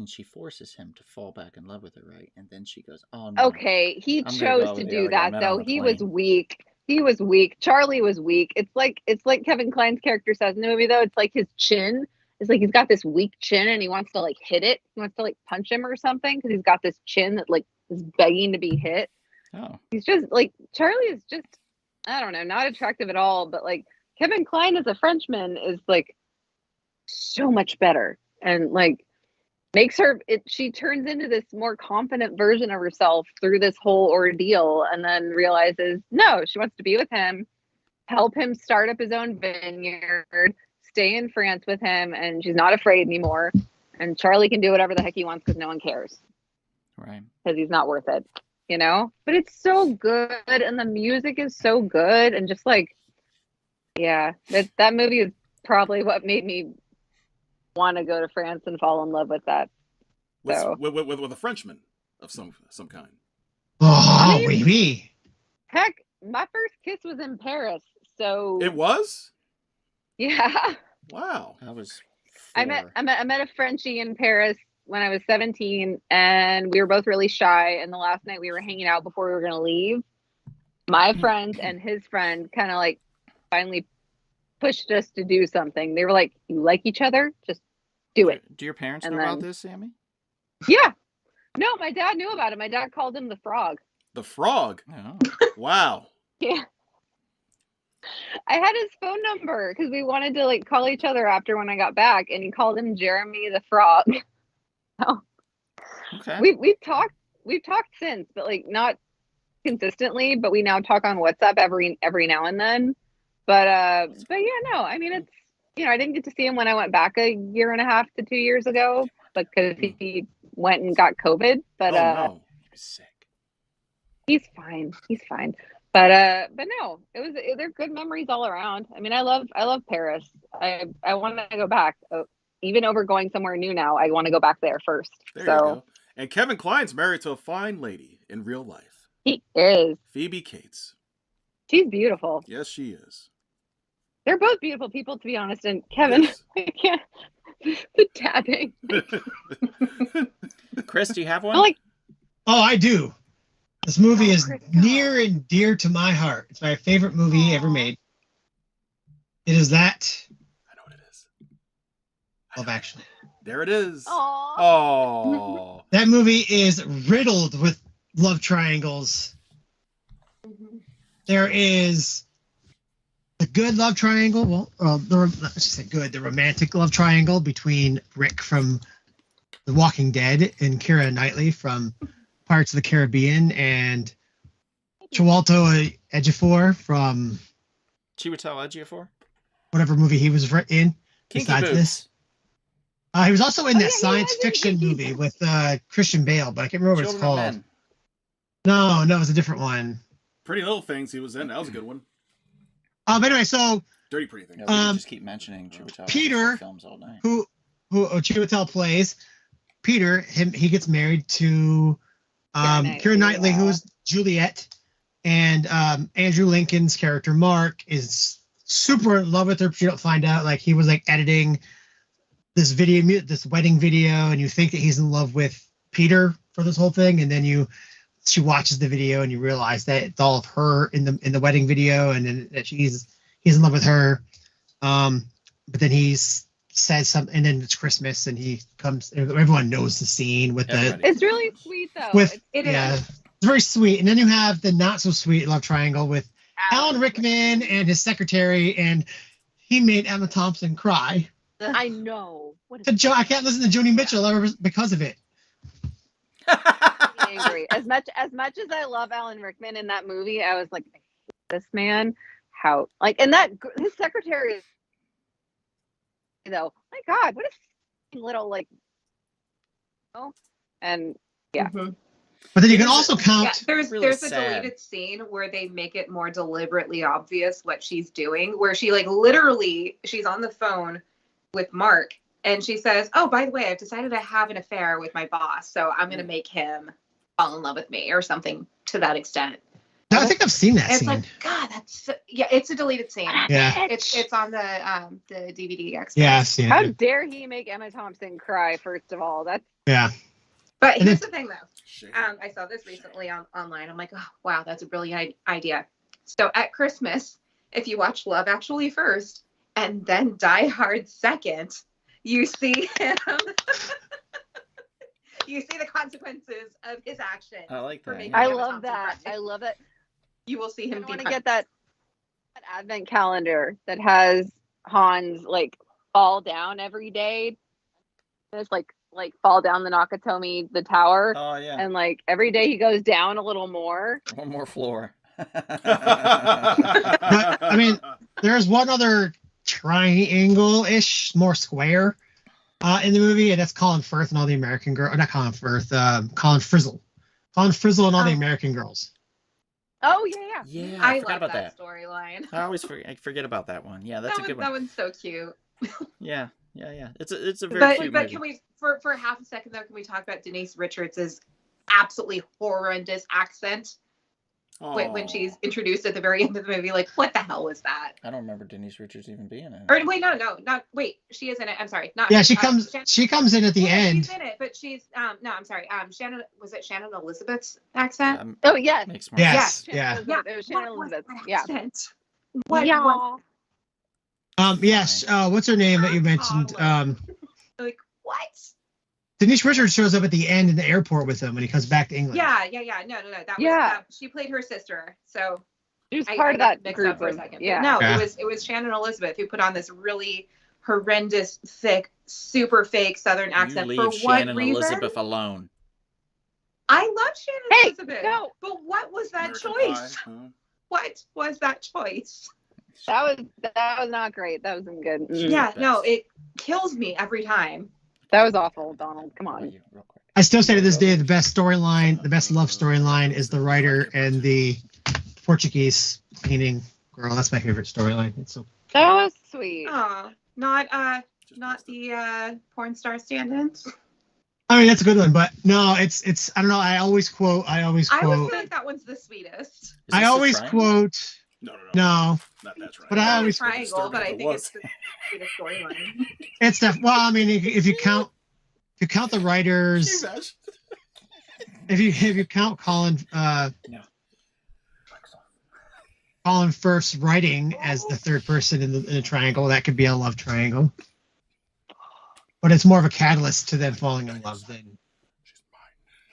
she forces him to fall back in love with her, right? And then she goes, "Oh no." okay, he I'm gonna chose go to with do the other guy I that met though. on the He was plane. weak. He was weak. Charlie was weak. It's like Kevin Kline's character says in the movie though. It's like his chin is like he's got this weak chin and he wants to like hit it. He wants to like punch him or something because he's got this chin that like is begging to be hit. Oh, He's just like Charlie is just I don't know, not attractive at all. But like Kevin Kline as a Frenchman is like so much better and like makes her she turns into this more confident version of herself through this whole ordeal, and then realizes no, she wants to be with him, help him start up his own vineyard, stay in France with him, and she's not afraid anymore, and Charlie can do whatever the heck he wants because no one cares right. because he's not worth it, you know. But it's so good, and the music is so good, and just like yeah, that movie is probably what made me want to go to France and fall in love with that. So. With a Frenchman of some kind. Oh, I mean- baby. Heck, my first kiss was in Paris, so It was? yeah. Wow. I was. I met a Frenchie in Paris when I was 17, and we were both really shy. And the last night we were hanging out before we were gonna leave, my friend and his friend kind of like finally pushed us to do something. They were like, "You like each other? Just do it." Do your parents And know about then- this, Sammy? Yeah. No, my dad knew about it. My dad called him the frog. The frog. Oh. Wow. Yeah. I had his phone number because we wanted to like call each other after when I got back, and he called him Jeremy the Frog. Okay. We've talked since, but like not consistently, but we now talk on WhatsApp every now and then. But yeah, no, I mean it's I didn't get to see him when I went back a year and a half to 2 years ago because he went and got COVID. But Oh no. He was sick. he's fine. He's fine. But no, they're good memories all around. I mean, I love Paris. I want to go back. Even over going somewhere new now, I want to go back there first. There so you go. And Kevin Kline's married to a fine lady in real life. he is. Phoebe Cates. She's beautiful. Yes, she is. They're both beautiful people, to be honest. And Kevin, Yes. I can't. The tapping. Chris, do you have one? I'm like, Oh, I do. This movie Oh, is Chris, go. near and dear to my heart. It's my favorite movie ever made. It is that I know what it is. Love Actually. There it is. aw. Oh. That movie is riddled with love triangles. There is the good love triangle. Let's just say good. The romantic love triangle between Rick from The Walking Dead and Keira Knightley from Pirates of the Caribbean and Chiwetel Ejiofor from Chiwetel Ejiofor? whatever movie he was in. Kinky Besides Boots. this, he was also in Oh, that yeah, he science was in fiction Kinky movie Boots. with Christian Bale, but I can't remember what it's Children of called. Men. No, it was a different one. Pretty Little Things he was in. That was a good one. But anyway, so Dirty Pretty Things. Yeah, we Um, just keep mentioning Chiwetel Peter- Ejiofor films all night. who Chiwetel plays Peter, he gets married to Keira Knightley, yeah. who's Juliet, and Andrew Lincoln's character Mark is super in love with her. But you don't find out like he was like editing this wedding video, and you think that he's in love with Peter for this whole thing, and then she watches the video and you realize that it's all of her in the wedding video, and then that he's in love with her. But then he's says something, and then it's Christmas, and he comes. Everyone knows the scene with Everybody. It's really sweet, though. with It yeah, is. it's very sweet. And then you have the not so sweet love triangle with Alan Rickman and his secretary, and he made Emma Thompson cry. I know. What is I can't listen to Joni Mitchell ever because of it. angry? As much as I love Alan Rickman in that movie, I was like, I hate this man. How and that his secretary is though. My God, what a little like. Oh, and yeah. Mhm. But then you can It is- also count. Yeah, there's Really a sad. deleted scene where they make it more deliberately obvious what she's doing, where she like literally she's on the phone with Mark and she says, "Oh, by the way, I've decided to have an affair with my boss, so I'm gonna make him fall in love with me," or something to that extent. I think I've seen that It's scene. like, God, that's so, yeah, it's a deleted scene. Yeah. It's on the DVD extras. Yeah, I've seen How it. dare he make Emma Thompson cry? First of all, that's Yeah. But And here's then- the thing, though. Shame. I saw this recently online. I'm like, oh, wow, that's a brilliant idea. So at Christmas, if you watch Love Actually first and then Die Hard second, you see him. You see the consequences of his action. I like For that. me. yeah. I Emma love Thompson that. cry. I love it. You will see I him. want to be get that advent calendar that has Hans like fall down every day. It's like fall down the Nakatomi the tower, Oh yeah. and like every day he goes down a little more. One more floor. But I mean, there's one other triangle-ish, more square, in the movie, and that's Colin Firth and all the American girls. Not Colin Firth. Colin Frizzle. Colin Frizzle and all the Oh. American girls. Oh yeah, yeah. Yeah, I forgot love about that that. storyline. I always forget about that one. Yeah, that's a good That one. one's so cute. Yeah. It's a very cute But movie. can we for half a second though? Can we talk about Denise Richards' absolutely horrendous accent when she's introduced at the very end of the movie? Like, what the hell was that? I don't remember Denise Richards even being in it. Or wait, no, not wait. She is in it. I'm sorry, not. Yeah, she comes in at the yeah, end. She's in it, but she's no, I'm sorry. Shannon, was it Shannon Elizabeth's accent? Oh yes. Makes more Yes. sense. Yeah. It was Shannon What was Elizabeth. that Yeah. accent? What yeah. was Yes. What's her name that you mentioned? like what? Denise Richards shows up at the end in the airport with him when he comes back to England. Yeah. No. That was Yeah. she played her sister. So She was I part of got that mixed group up for a of second. yeah. No, Yeah. it was Shannon Elizabeth who put on this really horrendous, thick, super fake Southern accent. You For leave what Shannon reason? Elizabeth alone. I love Shannon Hey, Elizabeth. no. But what was that American choice? Pie, huh? What was that choice? That was not great. That wasn't good. She's Yeah, the no, best. it kills me every time. That was awful, Donald. Come How about on. you, real quick? I still say to this day the best storyline, the best love storyline is the writer and the Portuguese painting girl. That's my favorite storyline. It's so That was sweet. Oh, not Just not missed it. the porn star stand-ins. I mean that's a good one, but no, it's I don't know. I always I always quote feel like that one's the sweetest. Is I this the always triangle? quote No. No, Not that triangle. but I always triangle, but I It think was. it's the storyline. it's well. I mean, if you count the writers, if you count Colin Colin Firth's writing as the third person in the triangle, that could be a love triangle. But it's more of a catalyst to them falling in love than.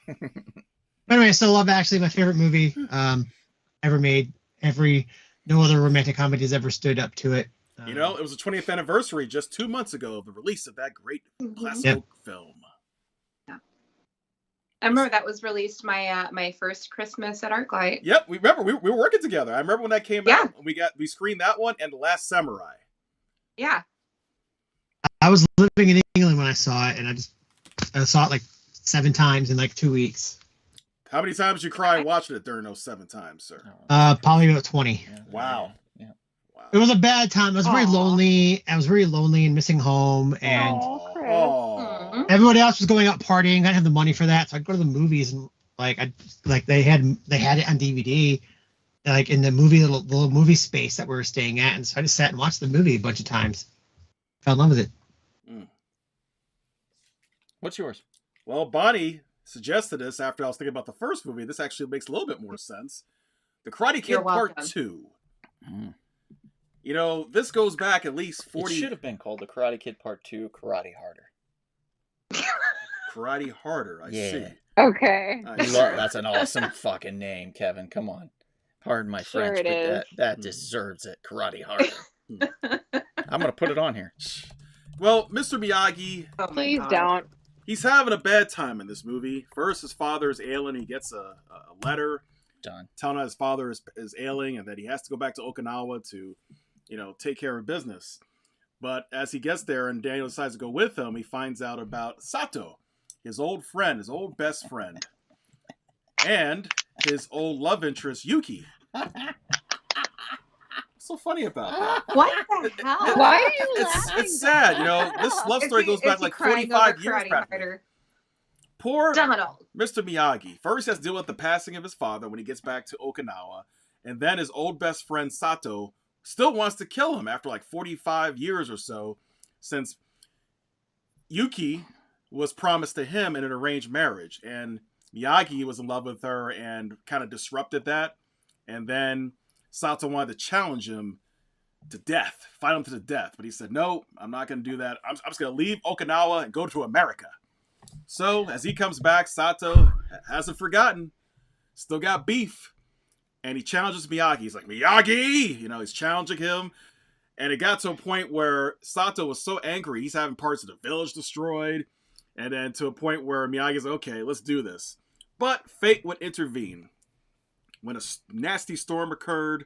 But anyway, so Love Actually, my favorite movie ever made. No other romantic comedy has ever stood up to it. You know, it was the 20th anniversary just 2 months ago of the release of that great classical film. I remember that was released my first Christmas at ArcLight. Yep, we were working together. I remember when that came out. We screened that one and The Last Samurai. Yeah. I was living in England when I saw it, and I saw it like 7 times in like 2 weeks. How many times did you cry watching it during those 7 times, sir? Probably about 20. Yeah. Wow. Yeah. Wow. It was a bad time. I was very lonely. I was very lonely and missing home, and Aw, Chris. Aw. everybody else was going out partying. I didn't have the money for that, so I'd go to the movies and they had it on DVD, like in the little movie space that we were staying at, and so I just sat and watched the movie a bunch of times. Fell in love with it. What's yours? Well, Bonnie suggested this after I was thinking about the first movie. This actually makes a little bit more sense. The Karate Kid You're Part welcome. 2. Mm. You know, this goes back at least 40... It should have been called The Karate Kid Part 2, Karate Harder. Karate Harder, I Yeah. see. Okay. I see. That's an awesome fucking name, Kevin. Come on. Pardon my Sure French, it but is. that deserves it. Karate Harder. I'm going to put it on here. Well, Mr. Miyagi, Oh my Please God. don't. he's having a bad time in this movie. First, his father's ailing. He gets a letter Done. telling him his father is ailing and that he has to go back to Okinawa to, take care of business. But as he gets there and Daniel decides to go with him, he finds out about Sato, his old friend, his old best friend, and his old love interest, Yuki. What's so funny about that? What the hell? Why are you laughing? It's sad, This love story goes back like 45 years back. Poor Donald. Mr. Miyagi first has to deal with the passing of his father when he gets back to Okinawa, and then his old best friend Sato still wants to kill him after like 45 years or so, since Yuki was promised to him in an arranged marriage, and Miyagi was in love with her and kind of disrupted that, and then Sato wanted to challenge him to death, fight him to the death, but he said, no, I'm not going to do that. I'm just going to leave Okinawa and go to America. So, as he comes back, Sato hasn't forgotten. Still got beef. And he challenges Miyagi. He's like, Miyagi! He's challenging him. And it got to a point where Sato was so angry, he's having parts of the village destroyed. And then to a point where Miyagi's like, okay, let's do this. But fate would intervene. When a nasty storm occurred,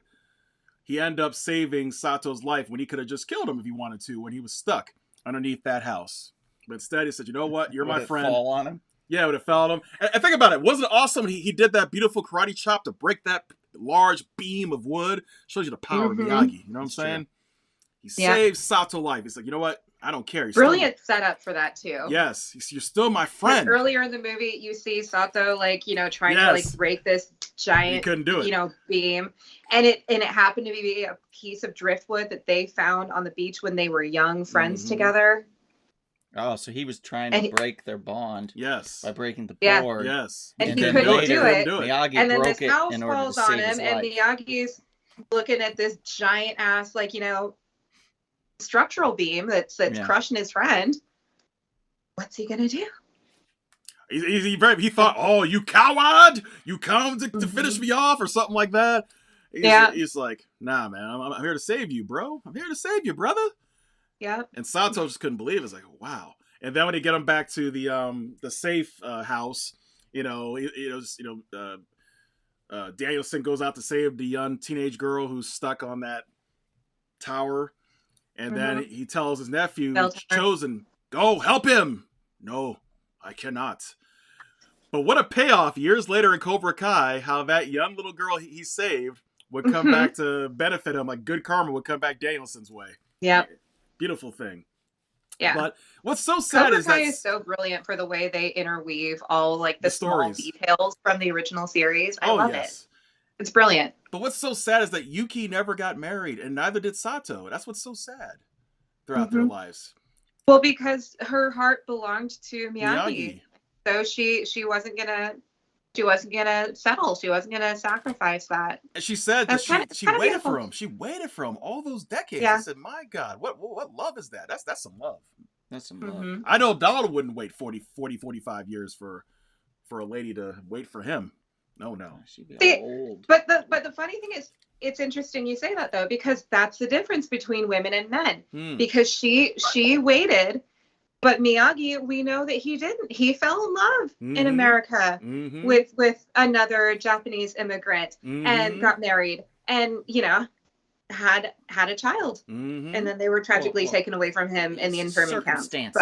he ended up saving Sato's life when he could have just killed him if he wanted to, when he was stuck underneath that house. But instead, he said, you know what? You're Would my it friend. fall on him? Yeah, it would have fell on him. And think about it. Wasn't it awesome? He did that beautiful karate chop to break that large beam of wood. Shows you the power of Miyagi. You know what I'm saying? He saved Sato's life. He's like, you know what? I don't care. You're Brilliant setup for that too. Yes, you're still my friend. Earlier in the movie, you see Sato trying Yes. to break this He giant, couldn't do it. beam, and it happened to be a piece of driftwood that they found on the beach when they were young friends Mhm. together. Oh, so he was trying And to he- break their bond Yes. by breaking the Yeah. board. Yes. And And he then couldn't later, do it. Miyagi And then broke this it house in order to falls on save his him, and life. Miyagi's looking at this giant ass, structural beam that's Yeah. crushing his friend. What's he gonna do? He thought, oh, you coward! You come to finish me off or something like that. He's like, nah, man, I'm here to save you, bro. I'm here to save you, brother. Yeah. And Sato just couldn't believe it. It's like, wow. And then when they get him back to the safe house, Danielson goes out to save the young teenage girl who's stuck on that tower. And then he tells his nephew, Bell tower. Chosen, go help him. No, I cannot. But what a payoff years later in Cobra Kai, how that young little girl he saved would come back to benefit him, like good karma would come back Danielson's way. Yeah. Beautiful thing. Yeah. But what's so sad Cobra is Kai that is so brilliant for the way they interweave all the small stories. details from the original series. I love it. It's brilliant. But what's so sad is that Yuki never got married, and neither did Sato. That's what's so sad throughout their lives. Well, because her heart belonged to Miyagi. So she wasn't gonna settle. She wasn't gonna sacrifice that. And she said that she waited for him. She waited for him all those decades. Yeah. I said, my God, what love is that? That's some love. That's some love. I know Donald wouldn't wait 40, 45 years for a lady to wait for him. No. She'd be See, old. But the funny thing is, it's interesting you say that though, because that's the difference between women and men. Because she waited, but Miyagi, we know that he didn't. He fell in love in America with another Japanese immigrant and got married, and had a child, and then they were tragically taken away from him in the internment camp.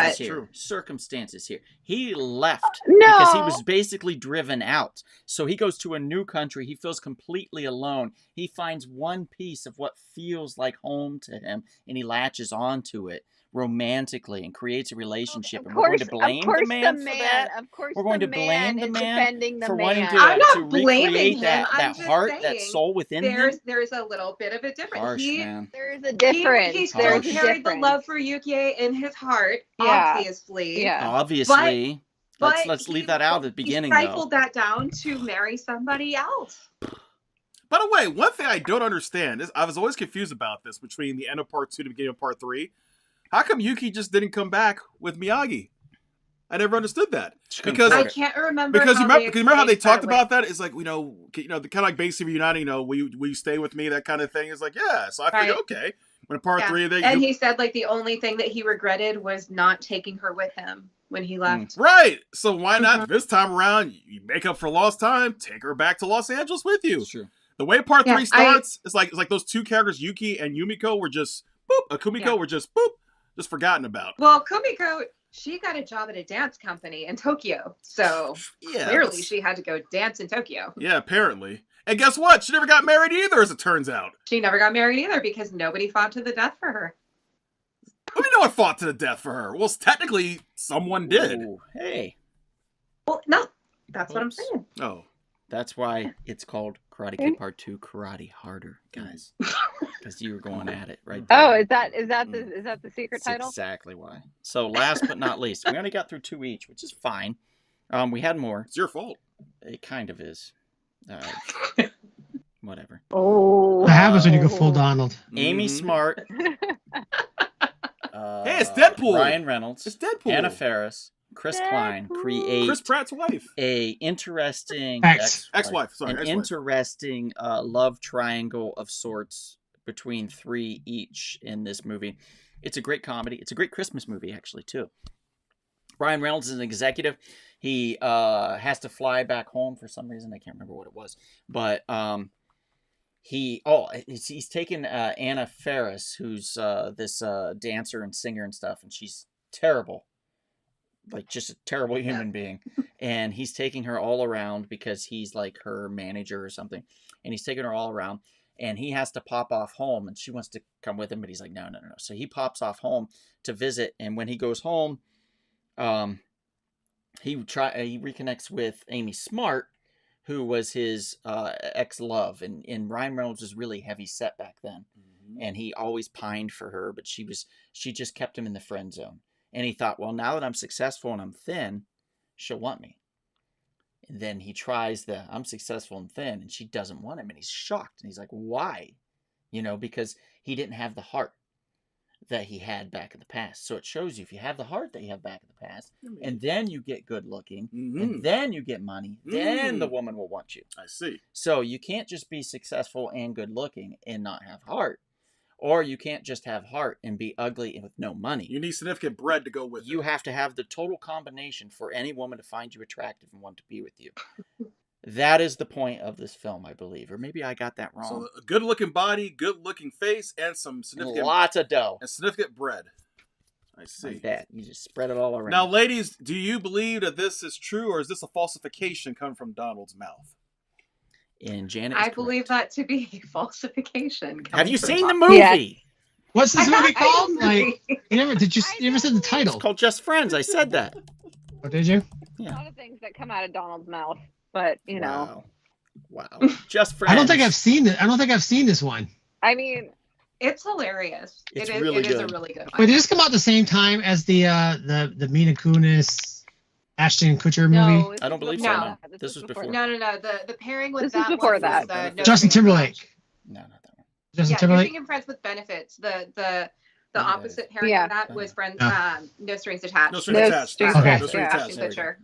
Circumstances here. He left because he was basically driven out. So he goes to a new country. He feels completely alone. He finds one piece of what feels like home to him, and he latches onto it romantically and creates a relationship. And we're going to blame the man for that. Of course, we're going to blame the man for wanting I'm not to blaming recreate him. that heart, saying that soul within him. There's a little bit of a difference. Harsh, man. There is a difference. He still carried the love for Yuki in his heart, obviously. Yeah. Obviously. But let's leave that out at the beginning, he stifled that down to marry somebody else. By the way, one thing I don't understand is I was always confused about this between the end of part 2 and the beginning of part 3. How come Yuki just didn't come back with Miyagi? I never understood that. Because I can't remember. Because you remember how they talked about that? It's like, the kind of like basically reuniting, will you stay with me? That kind of thing. It's like, yeah. So I figured, okay. When part 3 he said like the only thing that he regretted was not taking her with him when he left. Right. So why not this time around? You make up for lost time. Take her back to Los Angeles with you. Sure. The way part 3 starts, it's like those two characters, Yuki and Yumiko, were just boop. Kumiko were just boop. Just forgotten about. Well, Kumiko, she got a job at a dance company in Tokyo. So clearly she had to go dance in Tokyo. Yeah, apparently. And guess what? She never got married either, as it turns out. She never got married either because nobody fought to the death for her. Well, no one fought to the death for her. Well, technically, someone did. Ooh, hey. Well, no. That's what I'm saying. Oh. That's why it's called Karate Kid Part 2 Karate Harder, guys. Because you were going at it right there. Oh, is that the secret title? Exactly why. So last but not least, we only got through 2 each, which is fine. We had more. It's your fault. It kind of is. Whatever. What happens when you go full Donald? Amy Smart. Hey, it's Deadpool. Ryan Reynolds. It's Deadpool. Anna Faris. Chris Klein create Chris Pratt's wife. A interesting ex-wife. Sorry, ex-wife. Interesting love triangle of sorts between 3 each in this movie. It's a great comedy. It's a great Christmas movie actually too. Ryan Reynolds is an executive. He has to fly back home for some reason. I can't remember what it was, but he's taken Anna Faris, who's this dancer and singer and stuff, and she's terrible. Like just a terrible human being, and he's taking her all around because he's like her manager or something, and he's taking her all around, and he has to pop off home, and she wants to come with him, but he's like no. So he pops off home to visit, and when he goes home, he reconnects with Amy Smart, who was his ex-love, and Ryan Reynolds was really heavy set back then, and he always pined for her, but she just kept him in the friend zone. And he thought, well, now that I'm successful and I'm thin, she'll want me. And then he tries I'm successful and thin, and she doesn't want him. And he's shocked. And he's like, why? Because he didn't have the heart that he had back in the past. So it shows you if you have the heart that you have back in the past, and then you get good looking, and then you get money, then the woman will want you. I see. So you can't just be successful and good looking and not have heart. Or you can't just have heart and be ugly and with no money. You need significant bread to go with it. You have to have the total combination for any woman to find you attractive and want to be with you. That is the point of this film, I believe. Or maybe I got that wrong. So a good-looking body, good-looking face, and some significant... Lots of dough. And significant bread. I see. Like that. You just spread it all around. Now, ladies, do you believe that this is true, or is this a falsification coming from Donald's mouth? And Janet, I believe that to be falsification. Have you seen the movie? Yeah. What's this movie called? Like, you never said the title. It's called Just Friends. I said that. Oh, did you? Yeah. A lot of things that come out of Donald's mouth, but you know. Wow. Just friends. I don't think I've seen it. I don't think I've seen this one. I mean, It's hilarious. It's It is really a good. really good Wait, one. did this come out at the same time as the Mila Kunis, Ashton Kutcher movie? no. I don't believe so, no. This was before. No. The pairing with This was that before one that. was, No Justin Strings Timberlake. No, not that one. Justin Yeah, Timberlake. You're Thinking Friends with Benefits. The Yeah. opposite pairing Yeah. of that was Friends. Yeah. No Strings Attached. No strings No attached. strings Okay. No strings attached, attached. There we go. Kutcher.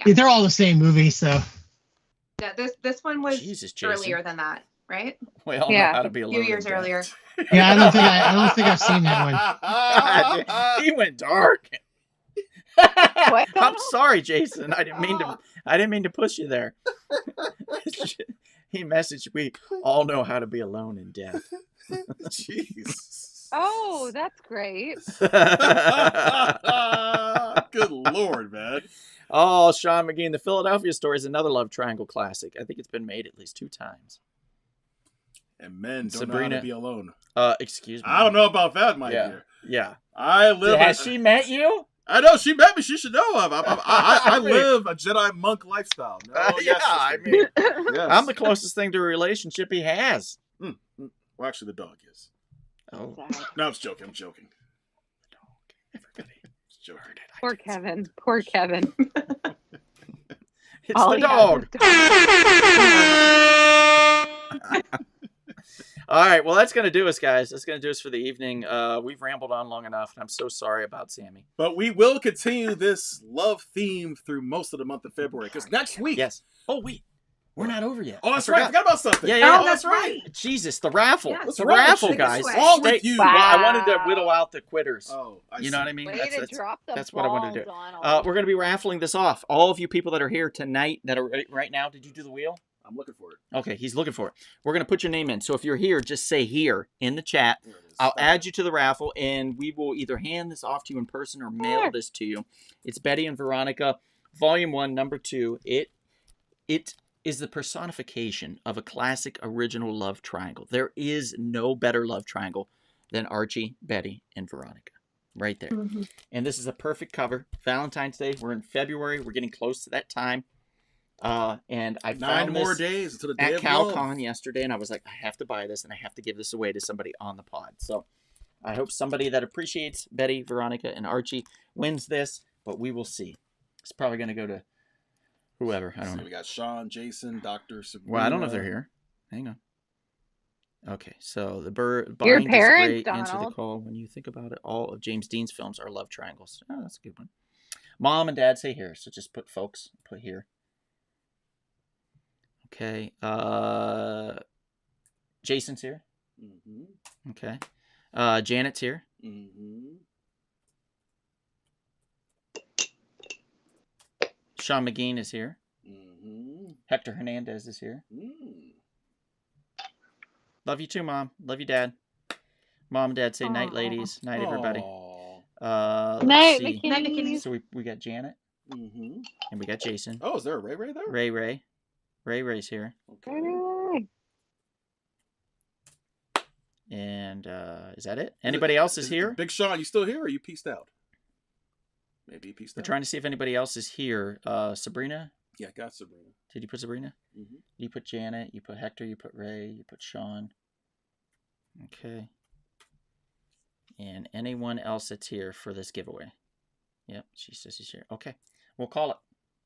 Yeah, they're all the same movie, so Yeah, this one was Jesus, Jason. earlier than that, right? We all Yeah. know how to be A alone. few years in death. earlier. yeah, I don't think I've seen that one. He went dark. What? I'm sorry, Jason. I didn't mean to push you there. He messaged, we all know how to be alone in death. Jeez. Oh, that's great. Good Lord, man. Oh, Sean McGean, the Philadelphia Story is another love triangle classic. I think it's been made at least 2 times. And men don't know how Sabrina. to be alone. Excuse me. I don't know about that, my Yeah. dear. Yeah. I live. Has she met you? I know she met me. She should know. I live a Jedi monk lifestyle. No, Yeah, yes, I sister. mean, Yes. I'm the closest thing to a relationship he has. Well, actually, the dog is. Oh, No, I'm just joking. I'm joking. everybody. Just joking. Heard it. I Poor did. Kevin. Poor Kevin. It's All the he has dog. is All right, well, that's going to do us, guys. That's going to do us for the evening. We've rambled on long enough, and I'm so sorry about Sammy. But we will continue this love theme through most of the month of February. Because next week. Yes. Oh, wait. We're not over yet. Oh, that's right. I forgot about something. Yeah, yeah. Oh, that's right. Jesus, the raffle. Yeah, the that's right. raffle, Take this guys. away. All with you. Well, I wanted to Wow. whittle out the quitters. Oh, I You see. know what I mean? Way That's- to that's- drop the that's what I wanted to do. balls on we're going to be raffling this off. All of you people that are here tonight that are right now, did you do the wheel? I'm looking for it. Okay, he's looking for it. We're going to put your name in. So if you're here, just say here in the chat. There it is. I'll add you to the raffle, and we will either hand this off to you in person or mail this to you. It's Betty and Veronica, Volume 1, Number 2. It is the personification of a classic original love triangle. There is no better love triangle than Archie, Betty, and Veronica. Right there. Mhm. And this is a perfect cover. Valentine's Day. We're in February. We're getting close to that time. And I 9 found more this days until the day at of love. CalCon yesterday, and I was like, I have to buy this, and I have to give this away to somebody on the pod. So I hope somebody that appreciates Betty, Veronica, and Archie wins this, but we will see. It's probably going to go to whoever. I don't So know. we got Sean, Jason, Dr. Sabrina. Well, I don't know if they're here. Hang on. Okay, so the bind Your is parents, great. Answer the Donald. call. When you think about it, all of James Dean's films are love triangles. Oh, that's a good one. Mom and Dad say here, so just put folks. Put here. Okay. Jason's here. Mm-hmm. Okay. Janet's here. Mm-hmm. Sean McGean is here. Mm-hmm. Hector Hernandez is here. Mm. Love you too, Mom. Love you, Dad. Mom and Dad say night, Aw. ladies. Night, everybody. Aw. Let's Night, see. Night, McKinney. So we got Janet Mm-hmm. and we got Jason. Oh, is there a Ray there? Ray. Ray's here. Okay. And is that it? Anybody else is here? Big Sean, you still here or you pieced out? Maybe you pieced We're out. trying to see if anybody else is here. Sabrina? Yeah, got Sabrina. Did you put Sabrina? Mm-hmm. You put Janet. You put Hector. You put Ray. You put Sean. Okay. And anyone else that's here for this giveaway? Yep, she says she's here. Okay, we'll call it.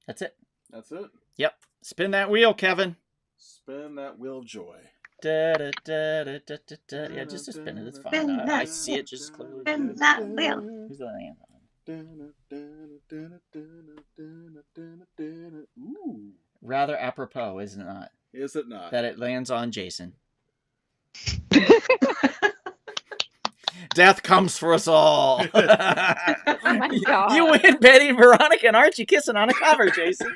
That's it. That's it. Yep. Spin that wheel, Kevin. Spin that wheel of joy. Da, da, da, da, da, da, da. Yeah, just to spin it. It's fine. Spin I that see it just clearly. Spin that wheel. Who's the name? Ooh. Rather apropos, is it not? Is it not? That it lands on Jason. Death comes for us all. Oh my God. You win Betty, Veronica, and Archie kissing on a cover, Jason.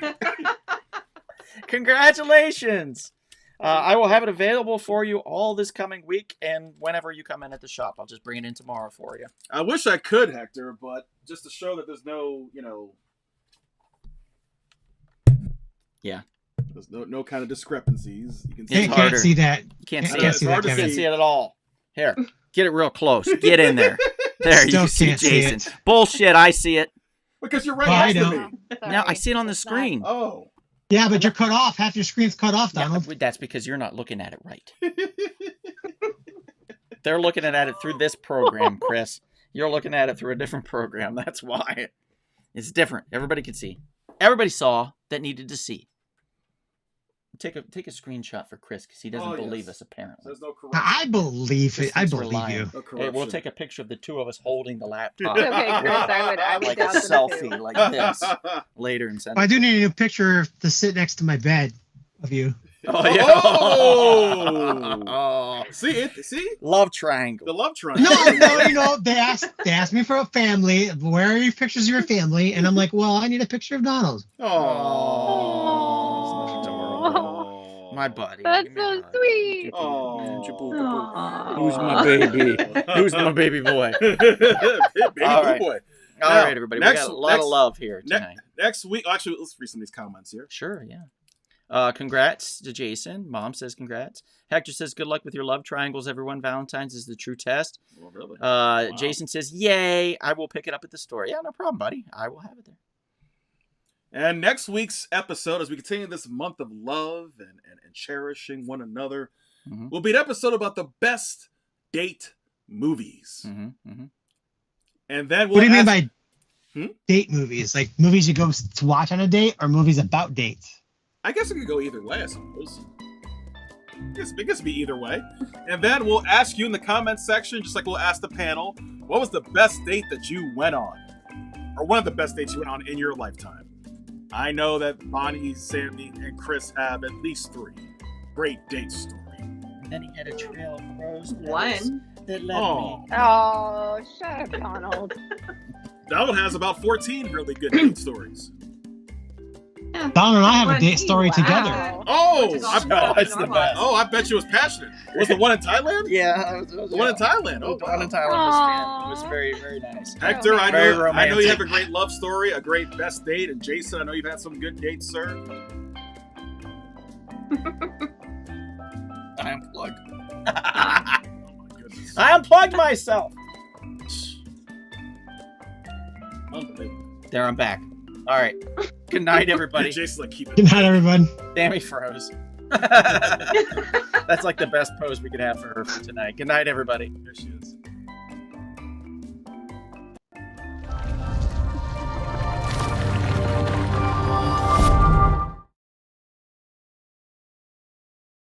Congratulations. I will have it available for you all this coming week, and whenever you come in at the shop, I'll just bring it in tomorrow for you. I wish I could, Hector, but just to show that there's no, Yeah. there's no kind of discrepancies. You can see It's Can't harder. see that. You can't Yeah, see I can't it. see that, hard to You can't see. see it at all. Here, get it real close. Get in there. There, you Still can see can't see Jason. it. Bullshit, I see it. Because you're right Oh, I next to know. me. Now I see it on the It's not- screen. Oh. Yeah, but you're cut off. Half your screen's cut off, Donald. Yeah, that's because you're not looking at it right. They're looking at it through this program, Chris. You're looking at it through a different program. That's why. It's different. Everybody can see. Everybody saw that needed to see. Take a screenshot for Chris because he doesn't believe us, apparently. There's no corruption. I believe it. I believe you. No Hey, we'll corruption. take a picture of the two of us holding the laptop. Okay, Chris, I would Like a doubt them selfie, too. like this, later and send I it. do need a new picture to sit next to my bed of you. Oh, yeah. Oh! Oh. See? Love triangle. The love triangle. No, they asked me for a family. Where are your pictures of your family? And I'm like, well, I need a picture of Donald. Oh. My buddy. That's Give me a so hug. sweet. Oh. Who's my baby? Who's my baby boy? Baby All right. boy. All Now, right, everybody. next- We got a lot next- of love here tonight. Next week, actually, let's read some of these comments here. Sure, yeah. Congrats to Jason. Mom says congrats. Hector says good luck with your love triangles, everyone. Valentine's is the true test. Oh, really? Jason says, yay, I will pick it up at the store. Yeah, no problem, buddy. I will have it there. And next week's episode, as we continue this month of love and cherishing one another, Mhm. will be an episode about the best date movies. Mm-hmm, mm-hmm. And then we'll What do you mean ask- by date movies? Like movies you go to watch on a date or movies about dates? I guess it could go either way, I suppose. I guess it could be either way. And then we'll ask you in the comments section, just like we'll ask the panel, what was the best date that you went on? Or one of the best dates you went on in your lifetime? I know that Bonnie, Sandy, and Chris have at least 3 great date stories. And then he had a trail of rose petals One. that led Oh. me. Oh, shut up, Donald. Donald has about 14 really good date stories. Donald and I have a date story Wow. together. Oh, Which is I, awesome. Oh, it's the Normal. best. oh, I bet you was passionate. Was the one in Thailand? Yeah. The one in Thailand. Oh, The one in wow. Thailand was very, very nice. Hector, I Very know you romantic. have a great love story, a great best date, and Jason, I know you've had some good dates, sir. I unplugged. Oh my goodness. I unplugged myself. Unbelievable. There, I'm back. All right. Good night, everybody. Jason's like, keep it. Good night, everyone. Sammy froze. That's like the best pose we could have for her for tonight. Good night, everybody. There she is.